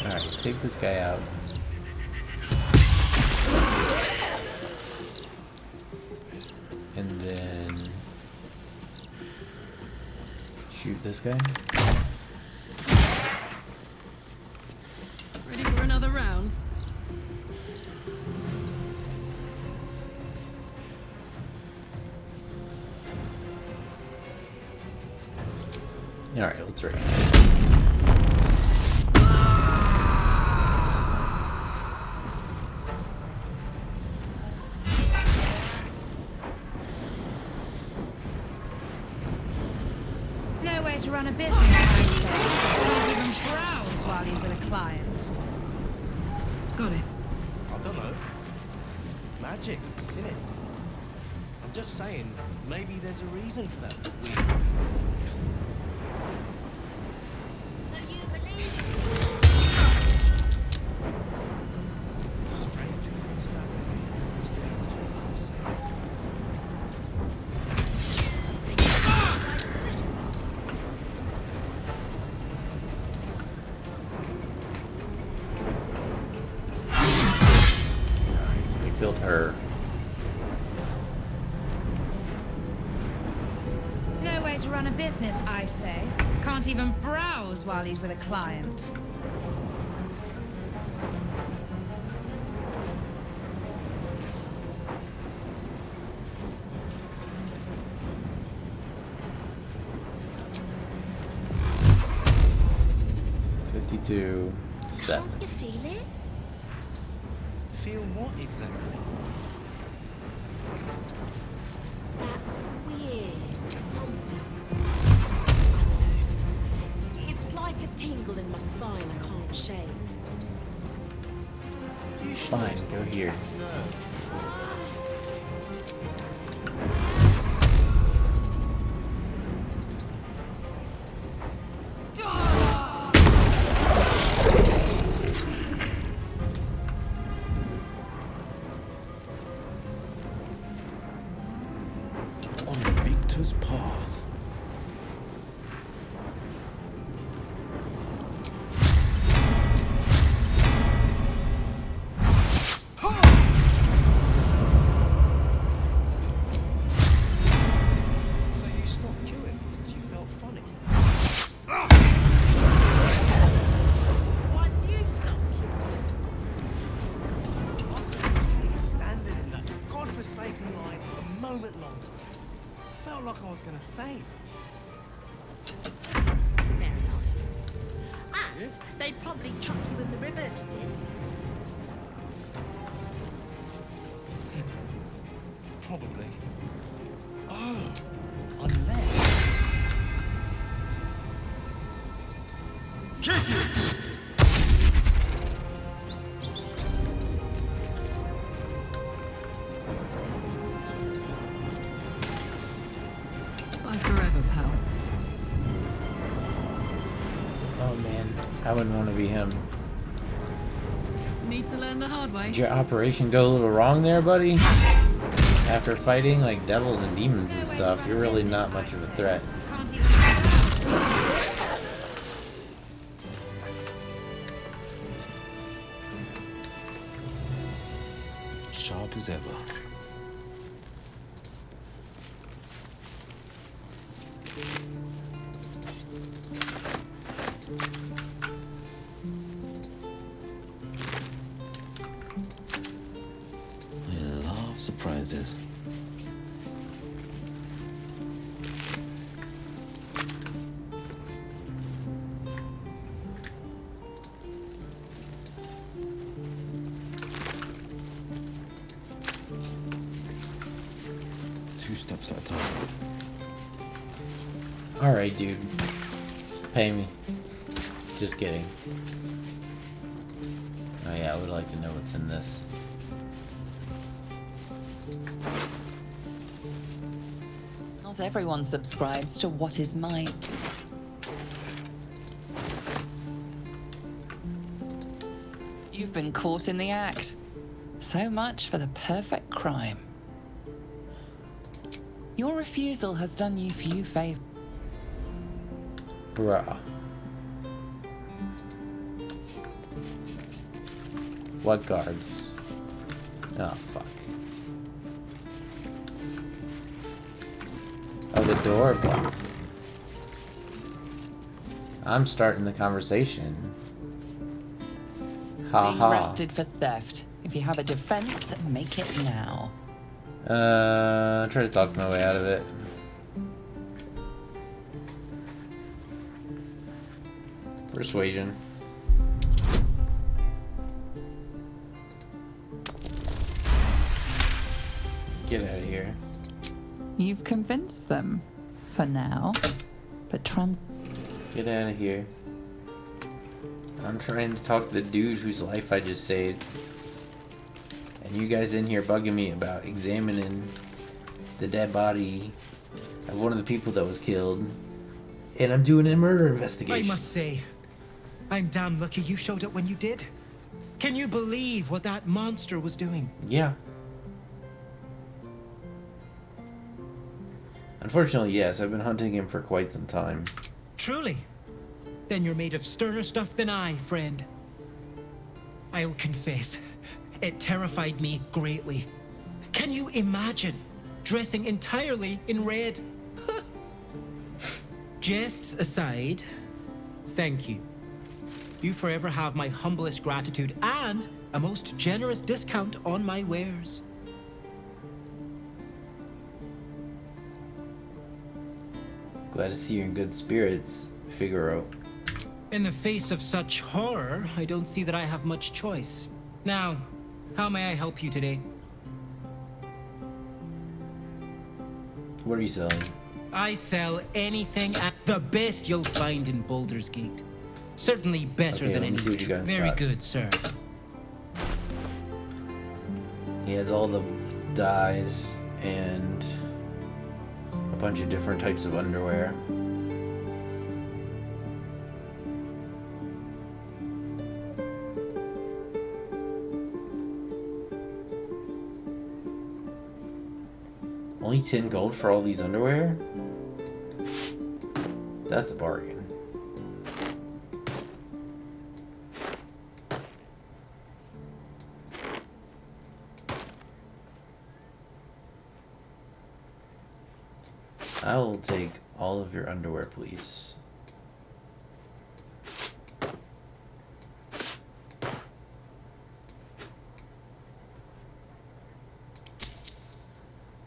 Alright, take this guy out. And then shoot this guy. Ready for another round? Alright, let's ready. to run a business, I say. Can't even browse while he's with a client. Got it. I don't know. Magic, innit? I'm just saying, maybe there's a reason for that. Stranger things about Alright, so we built her. No way to run a business, I say. Can't even browse while he's with a client. $52, 7. You feel it? Feel what exactly? That weird something. I don't know. It's like a tingle in my spine I can't shake. Fine, go here. On the victor's path. So you stopped queuing because you felt funny? Why did you stop queuing? I couldn't take standing in that godforsaken line a moment longer. Felt like I was gonna faint. Fair enough. And they'd probably chuck you in the river if you did. Probably. Oh, unless... Bye forever, pal. Oh man, I wouldn't want to be him. Need to learn the hard way. Did your operation go a little wrong there, buddy? After fighting like devils and demons and stuff, you're really not much of a threat. Can't even browse. Sharp as ever. I love surprises. Two steps at a time. Alright, dude. Pay me. Just kidding. Oh yeah, I would like to know what's in this. Not everyone subscribes to what is mine. You've been caught in the act. So much for the perfect crime. Your refusal has done you few favors. Bruh. What guards? Oh, fuck. Oh, the door blocks it. I'm starting the conversation. Ha Being ha. arrested for theft. If you have a defense, make it now. Try to talk my way out of it. Persuasion. Get out of here. You've convinced them. For now. But Get out of here. I'm trying to talk to the dude whose life I just saved. And you guys in here bugging me about examining the dead body of one of the people that was killed. And I'm doing a murder investigation. I must say, I'm damn lucky you showed up when you did. Can you believe what that monster was doing? Yeah. Unfortunately, yes, I've been hunting him for quite some time. Truly? Then you're made of sterner stuff than I, friend. I'll confess, it terrified me greatly. Can you imagine dressing entirely in red? Jests aside, thank you. You forever have my humblest gratitude and a most generous discount on my wares. Glad to see you're in good spirits, Figaro. In the face of such horror, I don't see that I have much choice. Now, how may I help you today? What are you selling? I sell anything at the best you'll find in Baldur's Gate. Certainly better Okay, than let me any. see what you got in Very stock. good, sir. He has all the dyes and a bunch of different types of underwear. Only 10 gold for all these underwear? That's a bargain. I will take all of your underwear, please.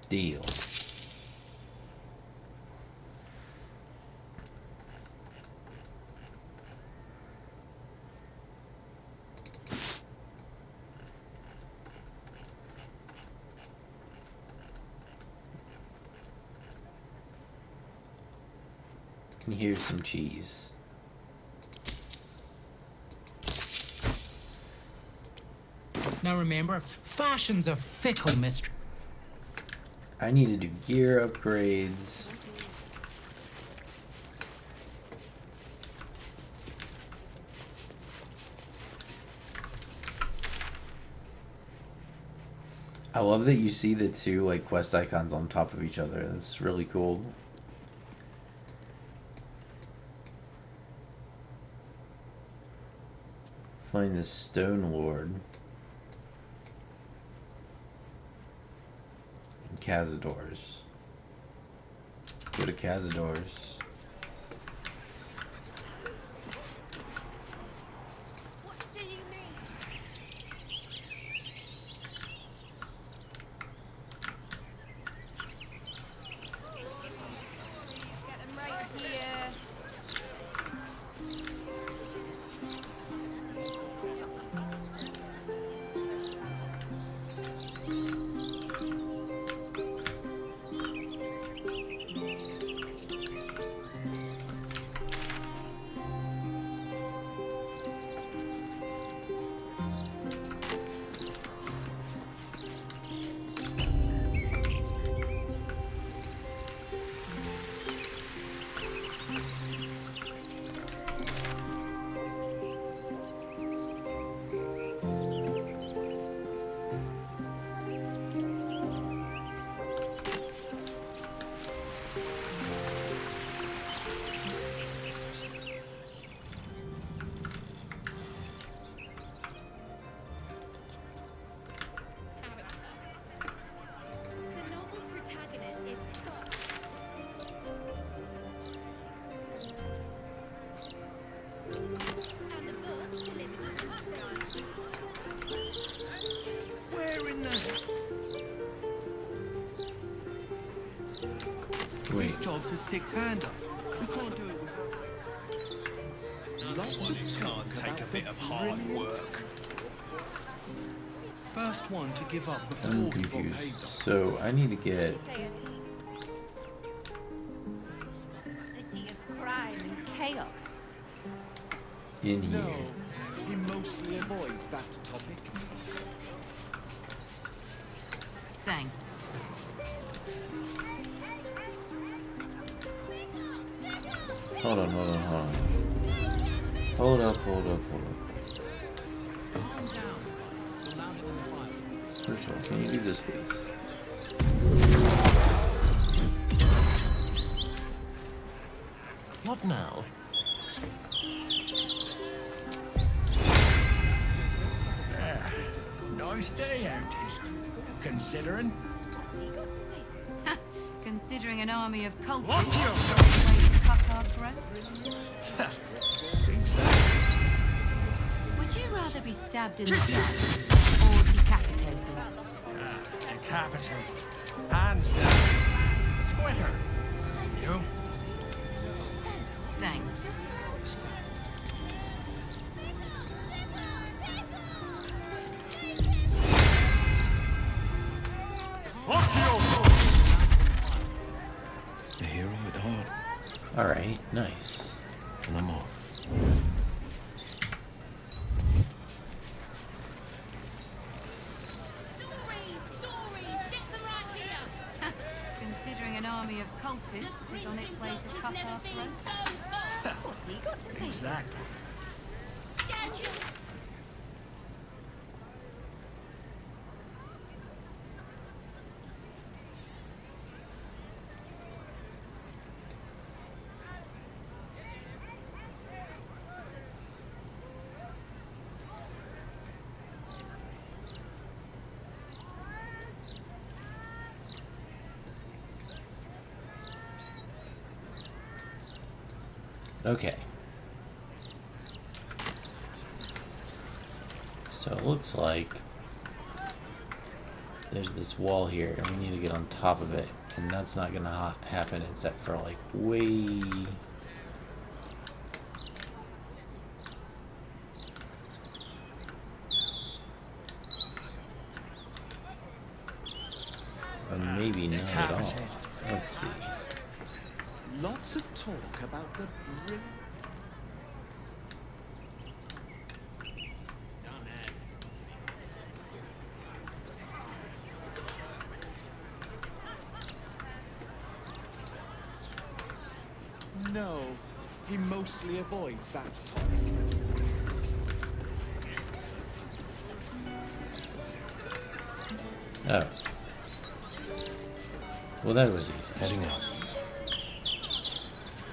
Deal. And here's some cheese. Now remember, fashion's a fickle mistress. I need to do gear upgrades. I love that you see the two like quest icons on top of each other. That's really cool. Find the Stone Lord. And Cazadors. Go to Cazadors. This job's a six-hander. We can't do it without... Lots of talk take a bit of hard work. First one to give up before I'm we got confused. paid. So I need to get City of crime and chaos. in here. No, he mostly avoids that topic. Sang. Hold on. Hold up. First of all, can you do this, please? What now? Nice day out here. Considering? Considering an army of cultists on its way to cut our throats? Would you rather be stabbed in the chest or decapitated? Decapitated. Hands down. It's quicker. You? Sang. A hero at heart. Alright, nice. And I'm off. Considering an army of cultists is on its way to cut our throats? What's he got to say? Exactly. Okay. So it looks like there's this wall here, and we need to get on top of it, and that's not gonna happen except for like way... Or maybe not at all. Let's see. Lots of talk about the No, he mostly avoids that topic. Oh. Well, that was easy. Heading on.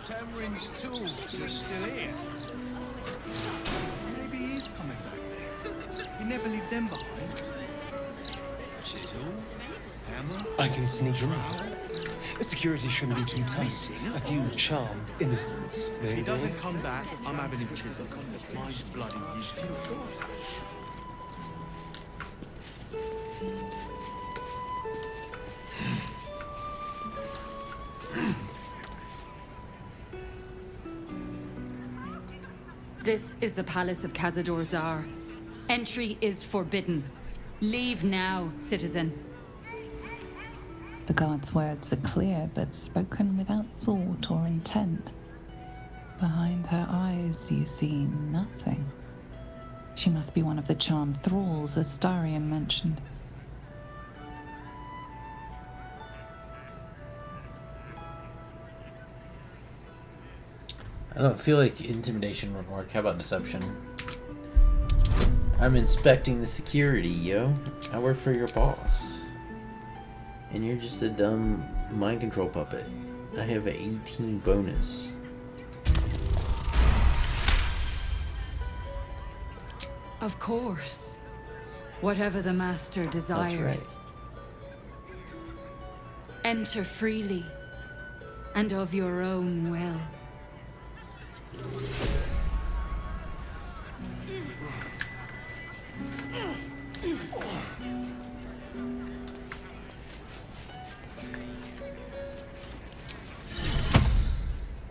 Temrin's tools are still here. Maybe he is coming back there. He never leave them behind. Chisel, hammer. I can sneak around. Security shouldn't be too tough. A few charmed innocents. If he doesn't come back, I'm having his chisel. Mine's bloody useful. This is the palace of Cazador Zar. Entry is forbidden. Leave now, citizen. The guard's words are clear, but spoken without thought or intent. Behind her eyes, you see nothing. She must be one of the charmed thralls, as Starion mentioned. I don't feel like intimidation would work. How about deception? I'm inspecting the security, yo. I work for your boss. And you're just a dumb mind control puppet. I have an 18 bonus. Of course. Whatever the master desires. That's right. Enter freely, and of your own will.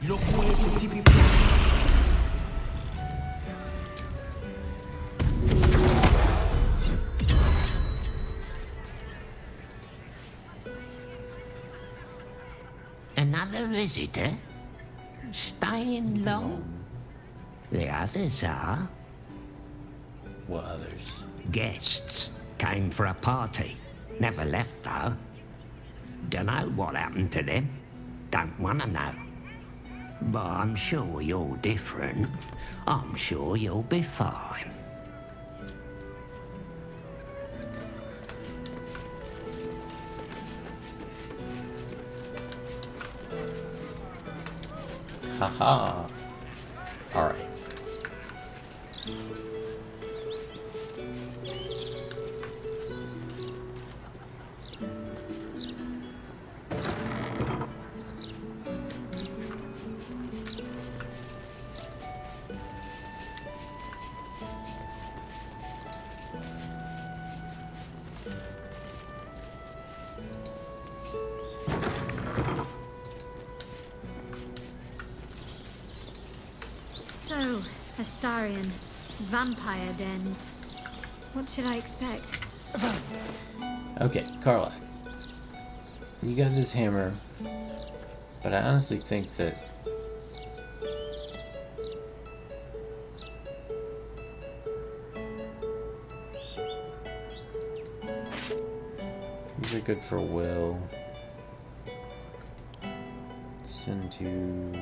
Look where's the tippy Another visitor? Staying long? The others are. What others? Guests. Came for a party. Never left, though. Dunno what happened to them. Don't want to know. But I'm sure you're different. I'm sure you'll be fine. Haha. Alright. So, Astarion, vampire dens. What should I expect? Okay, Carla. You got this hammer, but I honestly think that these are good for Will. Send to...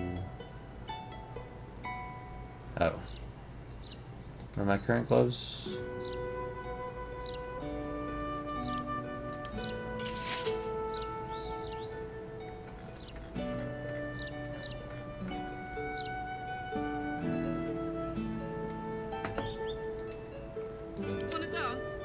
Oh. What are my current clothes? Wanna dance?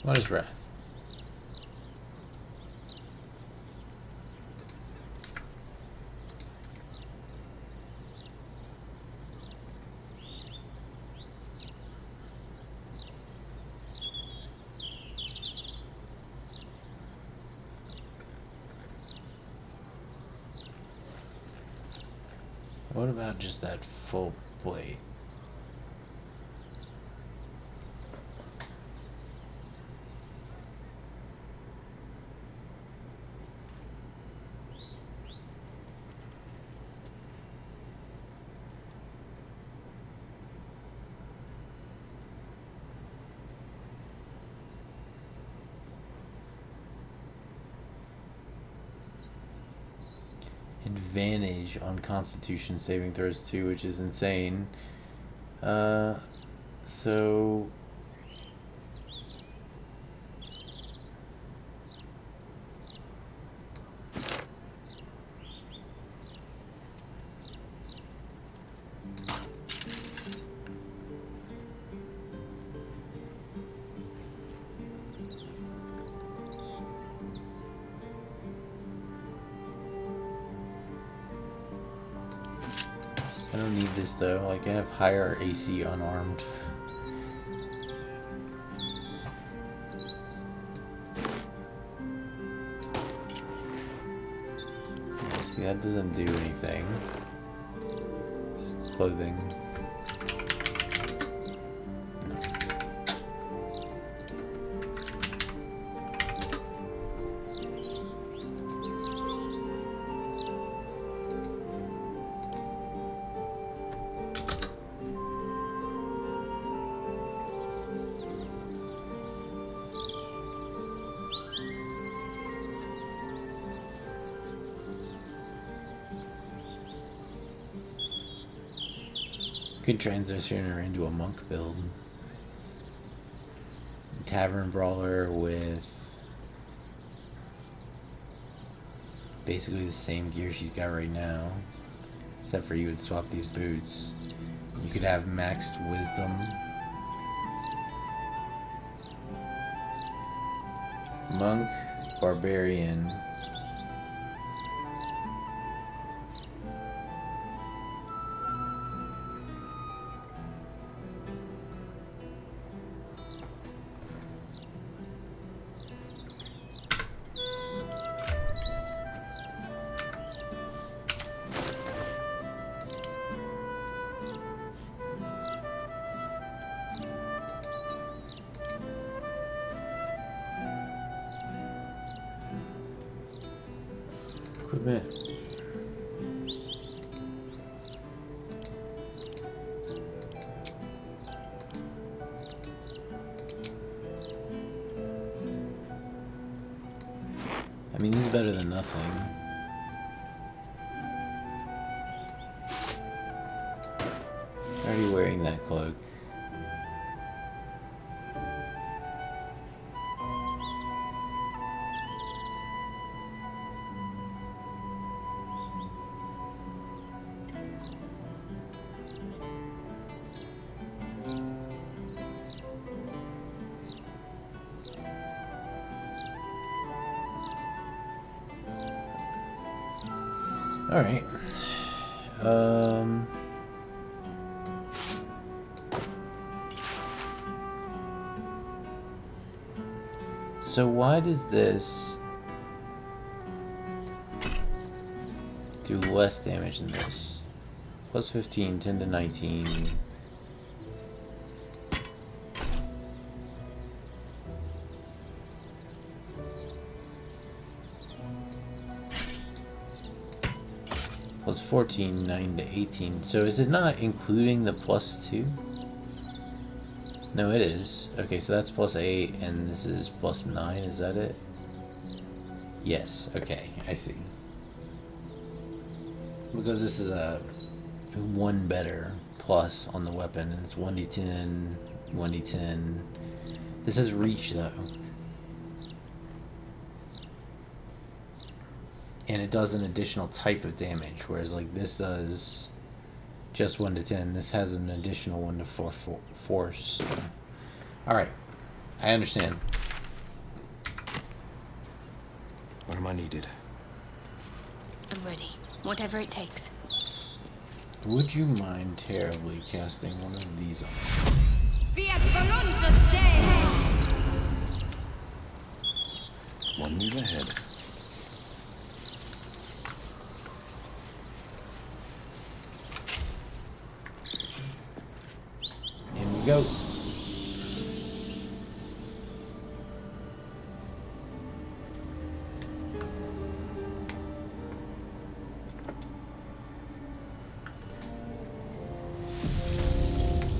What is wrath? What about just that full plate? Advantage on Constitution saving throws too, which is insane. So I don't need this though. Like I have higher AC unarmed. Yeah, see, that doesn't do anything. Just clothing. Could transition her into a monk build. Tavern brawler with basically the same gear she's got right now. Except for you would swap these boots. You could have maxed wisdom. Monk, barbarian. Equipment. I mean, this is better than nothing. Already wearing that cloak. All right. So why does this do less damage than this? Plus 15, 10 to 19. Plus 14, 9 to 18. So is it not including the plus 2? No, it is. Okay, so that's plus 8, and this is plus 9. Is that it? Yes. Okay, I see. Because this is a 1 better plus on the weapon, and it's 1d10, 1d10. This has reach, though. And it does an additional type of damage, whereas like this does just 1 to 10. This has an additional 1 to 4 force. Alright, I understand. What am I needed? I'm ready. Whatever it takes. Would you mind terribly casting one of these on? One move ahead. In we go.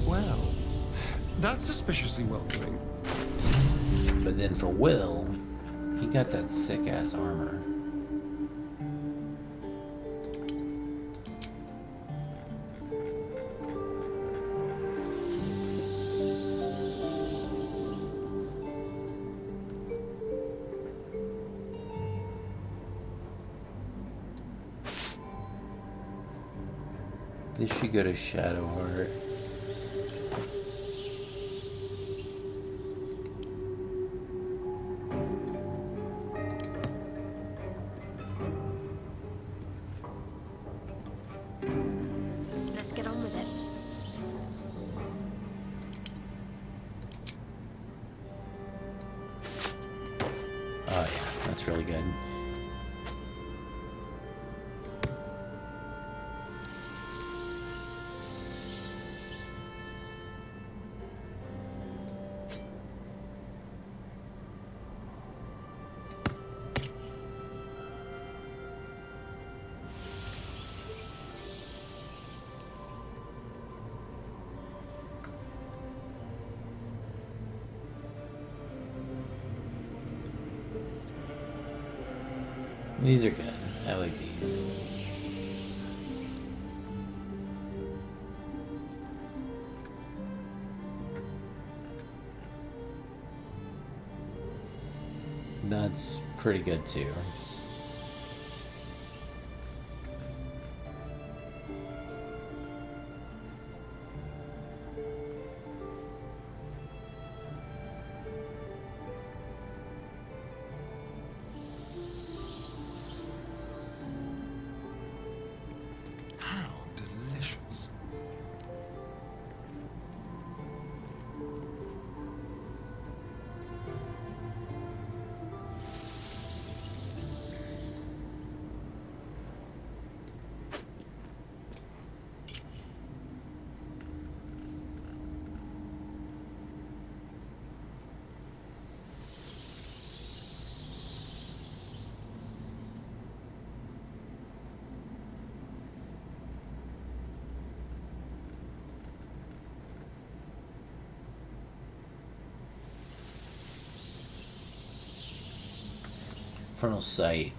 Wow. That's suspiciously welcoming. But then for Will, he got that sick-ass armor. This should go to Shadowheart. Let's get on with it. Oh yeah, that's really good. These are good. I like these. That's pretty good too. Infernal sight.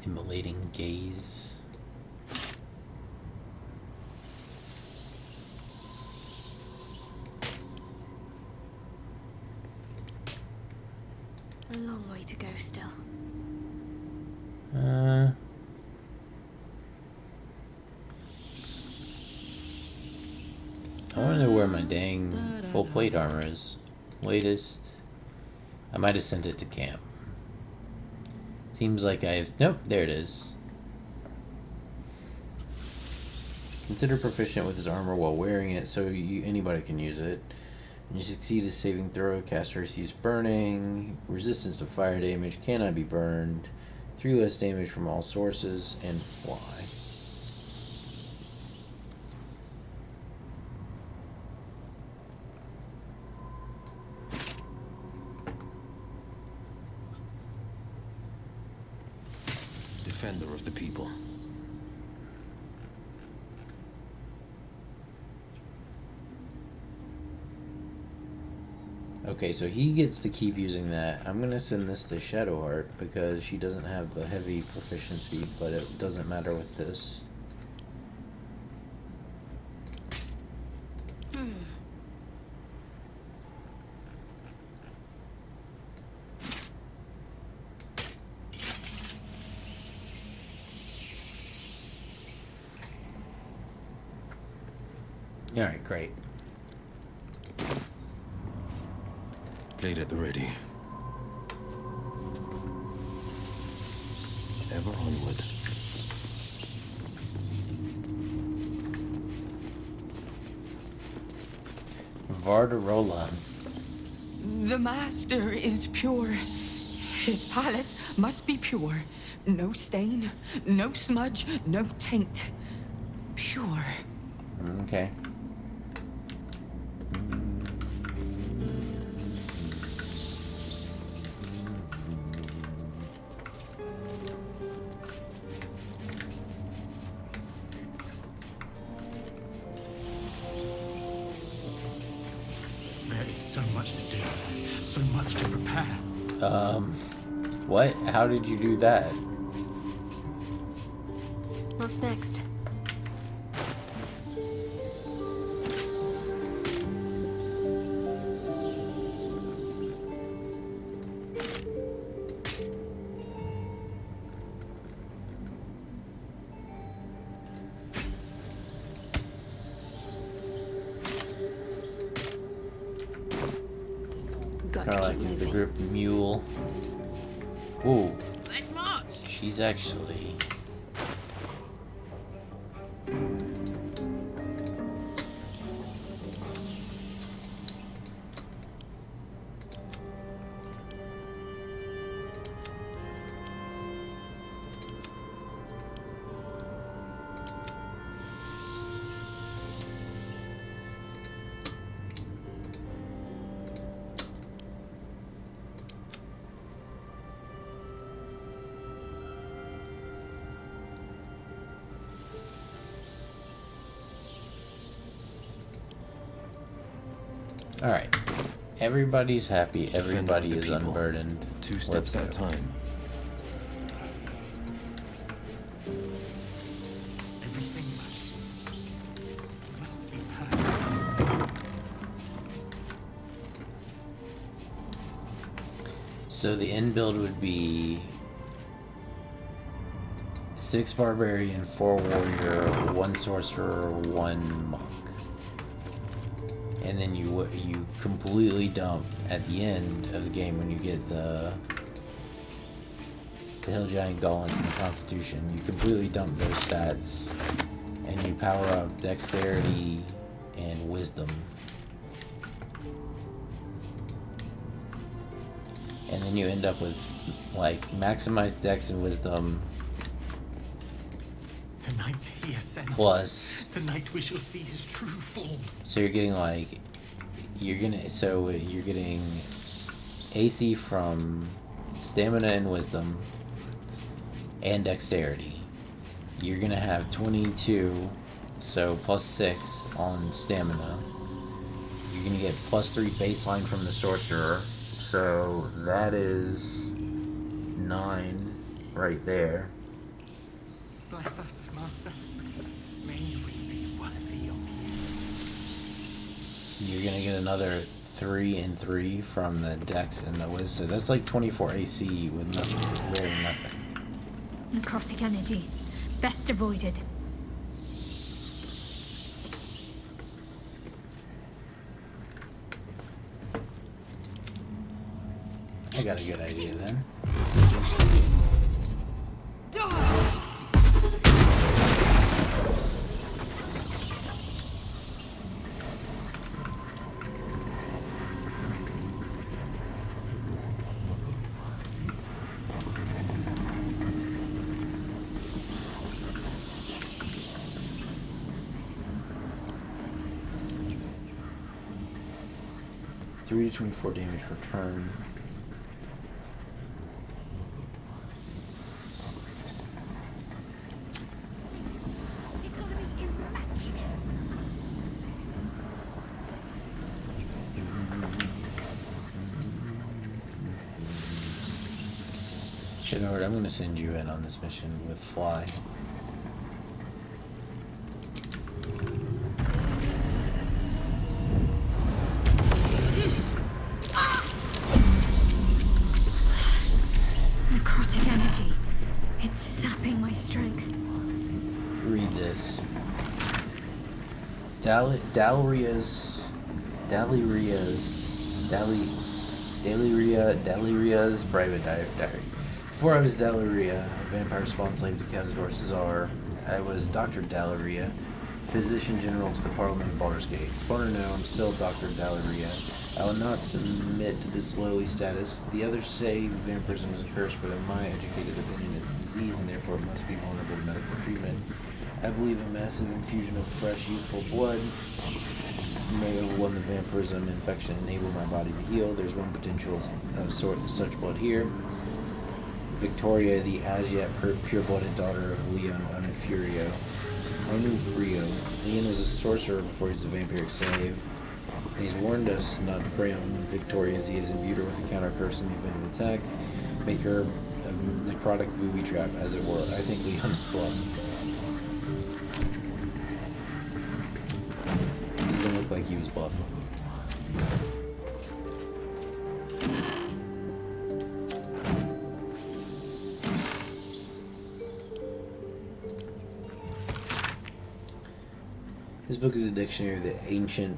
Immolating gaze. A long way to go still. I want to know where my dang full plate armor is. Latest. I might have sent it to camp. Seems like I've... Nope, there it is. Consider proficient with his armor while wearing it so anybody can use it. When you succeed a saving throw, caster receives burning, resistance to fire damage, cannot be burned, 3 less damage from all sources, and fly. Defender of the people. Okay, so he gets to keep using that. I'm gonna send this to Shadowheart because she doesn't have the heavy proficiency, but it doesn't matter with this. Alright, great. Blade at the ready. Ever onward. Vardarola. The master is pure. His palace must be pure. No stain, no smudge, no taint. Pure. Okay. There is so much to do, so much to prepare. What? How did you do that? What's next? Kind of like is the group mule. Ooh. Let's march. She's actually... Alright. Everybody's happy. Everybody is unburdened. 2 steps at a time. Everything must be perfect. So the end build would be 6 barbarian, 4 warrior, 1 sorcerer, 1 monk. And then you completely dump at the end of the game when you get the Hill Giant Gauntlets and the Constitution. You completely dump those stats, and you power up Dexterity and Wisdom. And then you end up with like maximized Dex and Wisdom. Tonight he ascends. Plus. Tonight we shall see his true form. So you're getting like, you're getting AC from Stamina and Wisdom and Dexterity. You're gonna have 22, so plus 6 on Stamina. You're gonna get +3 baseline from the sorcerer. So that is 9 right there. Bless us, Master. May we be worthy of you. You're gonna get another 3 and 3 from the Dex and the Wiz. So that's like 24 AC with nothing, really nothing. Necrotic energy. Best avoided. I got a good idea then. Three to 24 damage per turn. Lord, I'm gonna send you in on this mission with Fly. Necrotic energy. It's sapping my strength. Read this. Daliria's private diary. Before I was Daliria, a vampire spawn slave to Cazador Cesar, I was Dr. Daliria, physician general to the Parliament of Baldur's Gate. Spawner now, I'm still Dr. Daliria. I will not submit to this lowly status. The others say vampirism is a curse, but in my educated opinion, it's a disease and therefore must be vulnerable to medical treatment. I believe a massive infusion of fresh, youthful blood may overwhelm the vampirism infection and enable my body to heal. There's one potential of such blood here. Victoria, the as yet pure-blooded daughter of Leon Onufrio. Leon is a sorcerer before he's a vampiric slave. And he's warned us not to prey on Victoria as he has imbued her with a counter curse in the event of attack. Make her a necrotic booby trap, as it were. I think Leon is bluff. Doesn't look like he was bluffing. This book is a dictionary of the ancient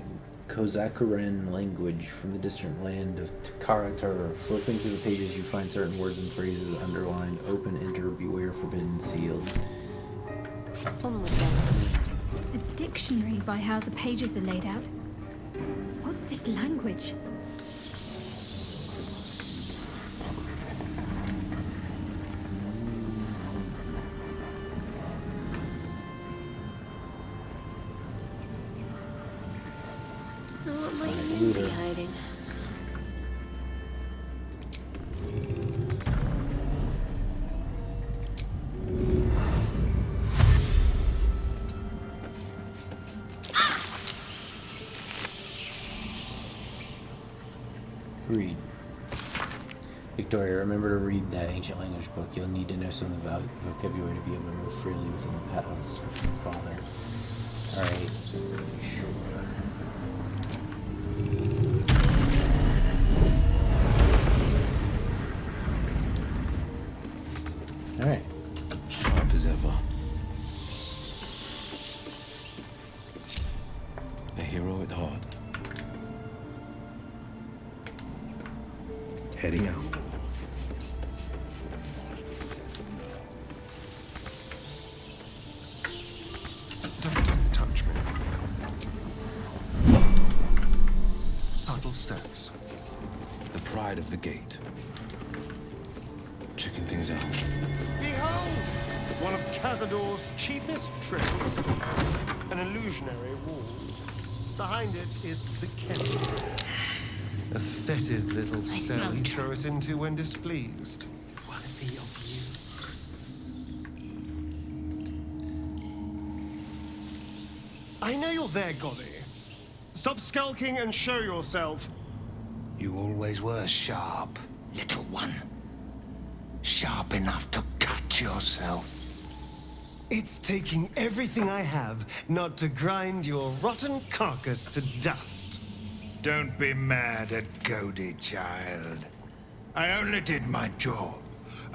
Kozakaran language from the distant land of Takaratur. Flipping through the pages, you find certain words and phrases underlined: open, enter, beware, forbidden, sealed. A dictionary by how the pages are laid out. What's this language? What might you be hiding? Read. Victoria, remember to read that ancient language book. You'll need to know some of the vocabulary to be able to move freely within the palace of your father. Alright. Sure. Alright. Sharp as ever. A hero at heart. Heading out. Don't touch me. Subtle steps. The pride of the gate. Checking things out. Behold! One of Cazador's cheapest tricks. An illusionary wall. Behind it is the kennel. A fetid little cell he throws into when displeased. Worthy of you. I know you're there, Golly. Stop skulking and show yourself. You always were sharp, little one. Sharp enough to cut yourself. It's taking everything I have not to grind your rotten carcass to dust. Don't be mad at Cody, child. I only did my job.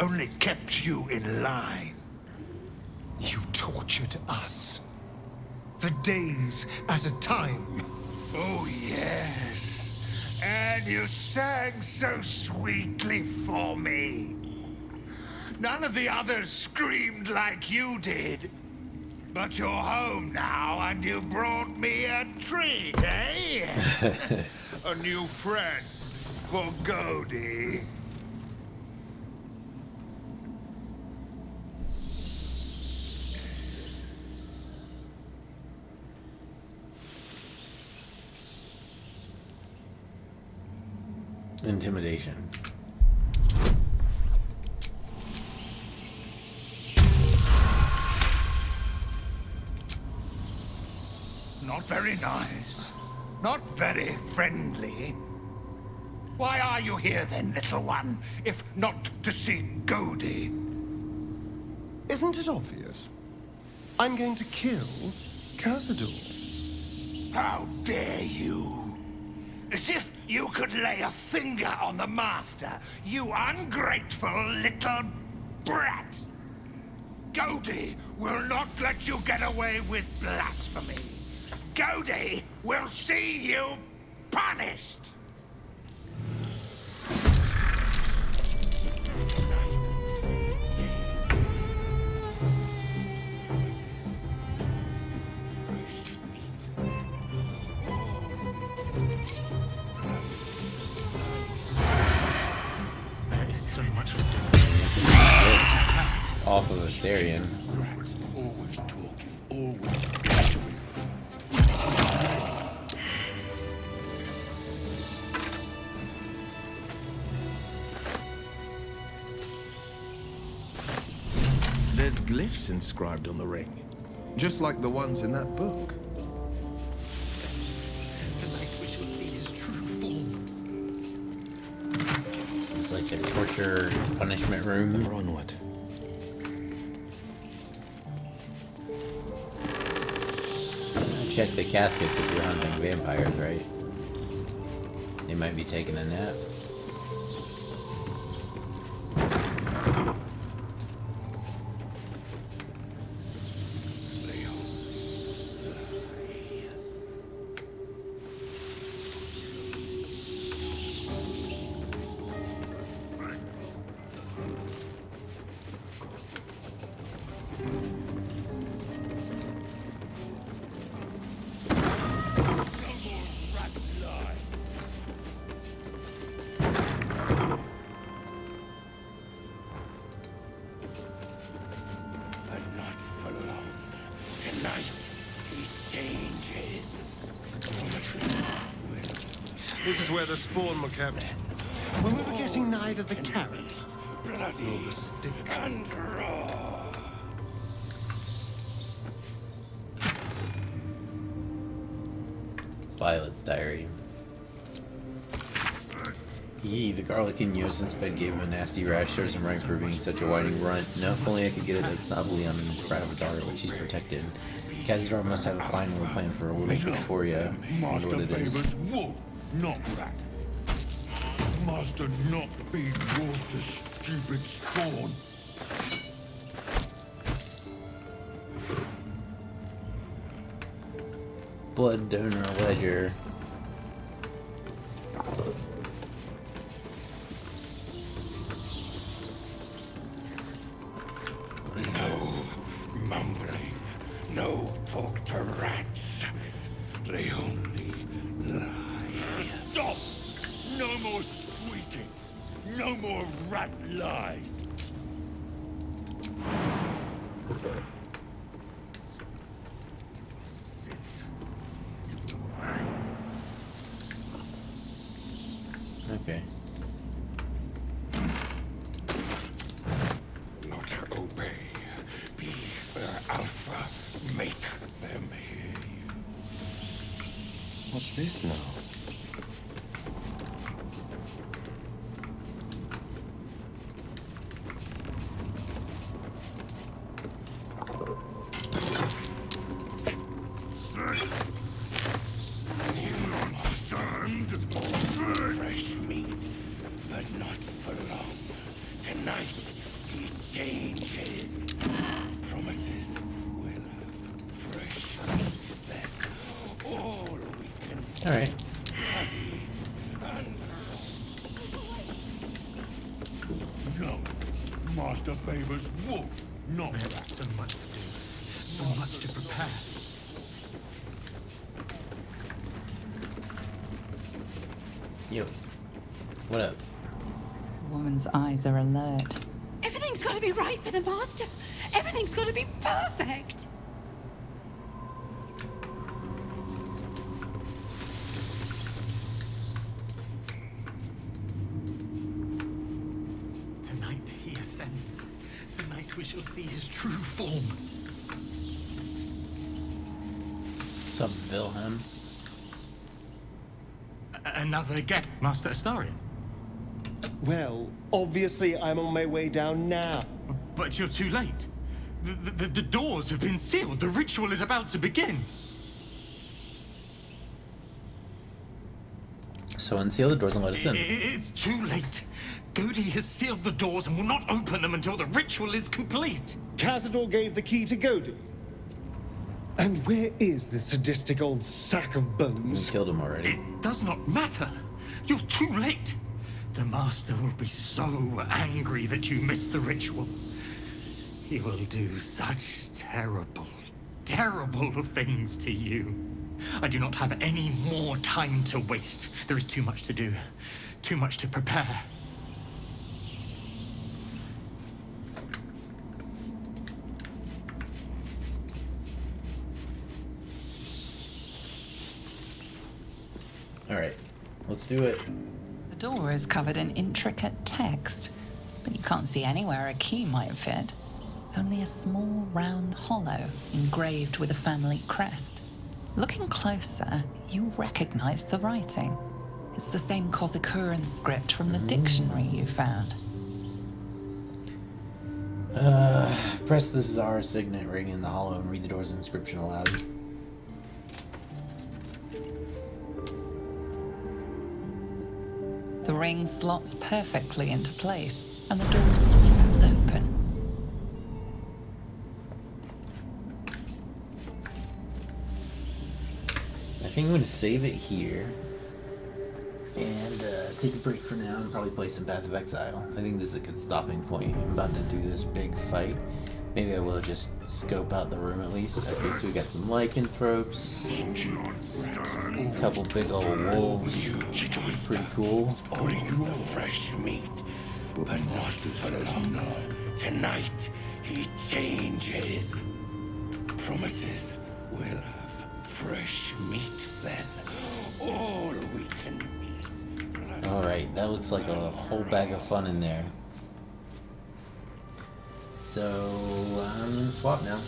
Only kept you in line. You tortured us. For days at a time. Oh, yes. And you sang so sweetly for me. None of the others screamed like you did. But you're home now, and you brought me a treat, eh? A new friend for Cody. Intimidation. Not very nice. Not very friendly. Why are you here then, little one, if not to see Cody? Isn't it obvious? I'm going to kill Cazador. How dare you? As if you could lay a finger on the master, you ungrateful little brat! Cody will not let you get away with blasphemy. Cody will see you punished! There is so much to Off of Asterion. Always talking, always. There's glyphs inscribed on the ring, just like the ones in that book. Tonight we shall see his true form. It's like a torture punishment room. Or onward. Check the caskets if you're hunting vampires, right? They might be taking a nap. This is where the spawn were kept. When we were getting neither the carrots nor the stick. Violet's diary. The garlic in Yosin's bed gave him a nasty rash. Shows him rank for being such a whining runt. No, if only I could get it that snobbly on the proud of a daughter, but she's protected. Cazador must have a fine little plan for a little Victoria. I wonder what it is. Wolf, not rat. Master not feed wolf to stupid spawn. Blood donor ledger. No mumbling, no talk to rats. They only lie. Stop! No more squeaking. No more rat lies. Okay. Not obey. Be their alpha. Make them hear you. What's this now? Fresh meat, but not for long. Tonight, he changes. Promises we'll have fresh meat then. All we can All right. No, Master favors wolf, not There's so much to do, so much to prepare. Yo. What up? The woman's eyes are alert. Everything's got to be right for the master. Everything's got to be perfect. Tonight he ascends. Tonight we shall see his true form. Sup, Wilhelm? Another guest, Master Astarion. Well, obviously I'm on my way down now. But you're too late. The doors have been sealed. The ritual is about to begin. So unseal the doors and let us in. It's too late. Godi has sealed the doors and will not open them until the ritual is complete. Cazador gave the key to Godi. And where is this sadistic old sack of bones? We killed him already. It does not matter. You're too late. The master will be so angry that you missed the ritual. He will do such terrible, terrible things to you. I do not have any more time to waste. There is too much to do, too much to prepare. All right, let's do it. The door is covered in intricate text, but you can't see anywhere a key might fit. Only a small round hollow engraved with a family crest. Looking closer, you recognize the writing. It's the same Kozakuran script from the dictionary you found. Press the Tsar signet ring in the hollow and read the door's inscription aloud. The ring slots perfectly into place, and the door swings open. I think I'm going to save it here and take a break for now and probably play some Path of Exile. I think this is a good stopping point. I'm about to do this big fight. Maybe I will just scope out the room at least. Okay, so we got some lycanthropes, a couple big old wolves, pretty cool. Fresh meat, but not for long. Tonight, he changes. Promises we'll have fresh meat then. All we can eat. Alright, that looks like a whole bag of fun in there. So, I'm gonna swap now.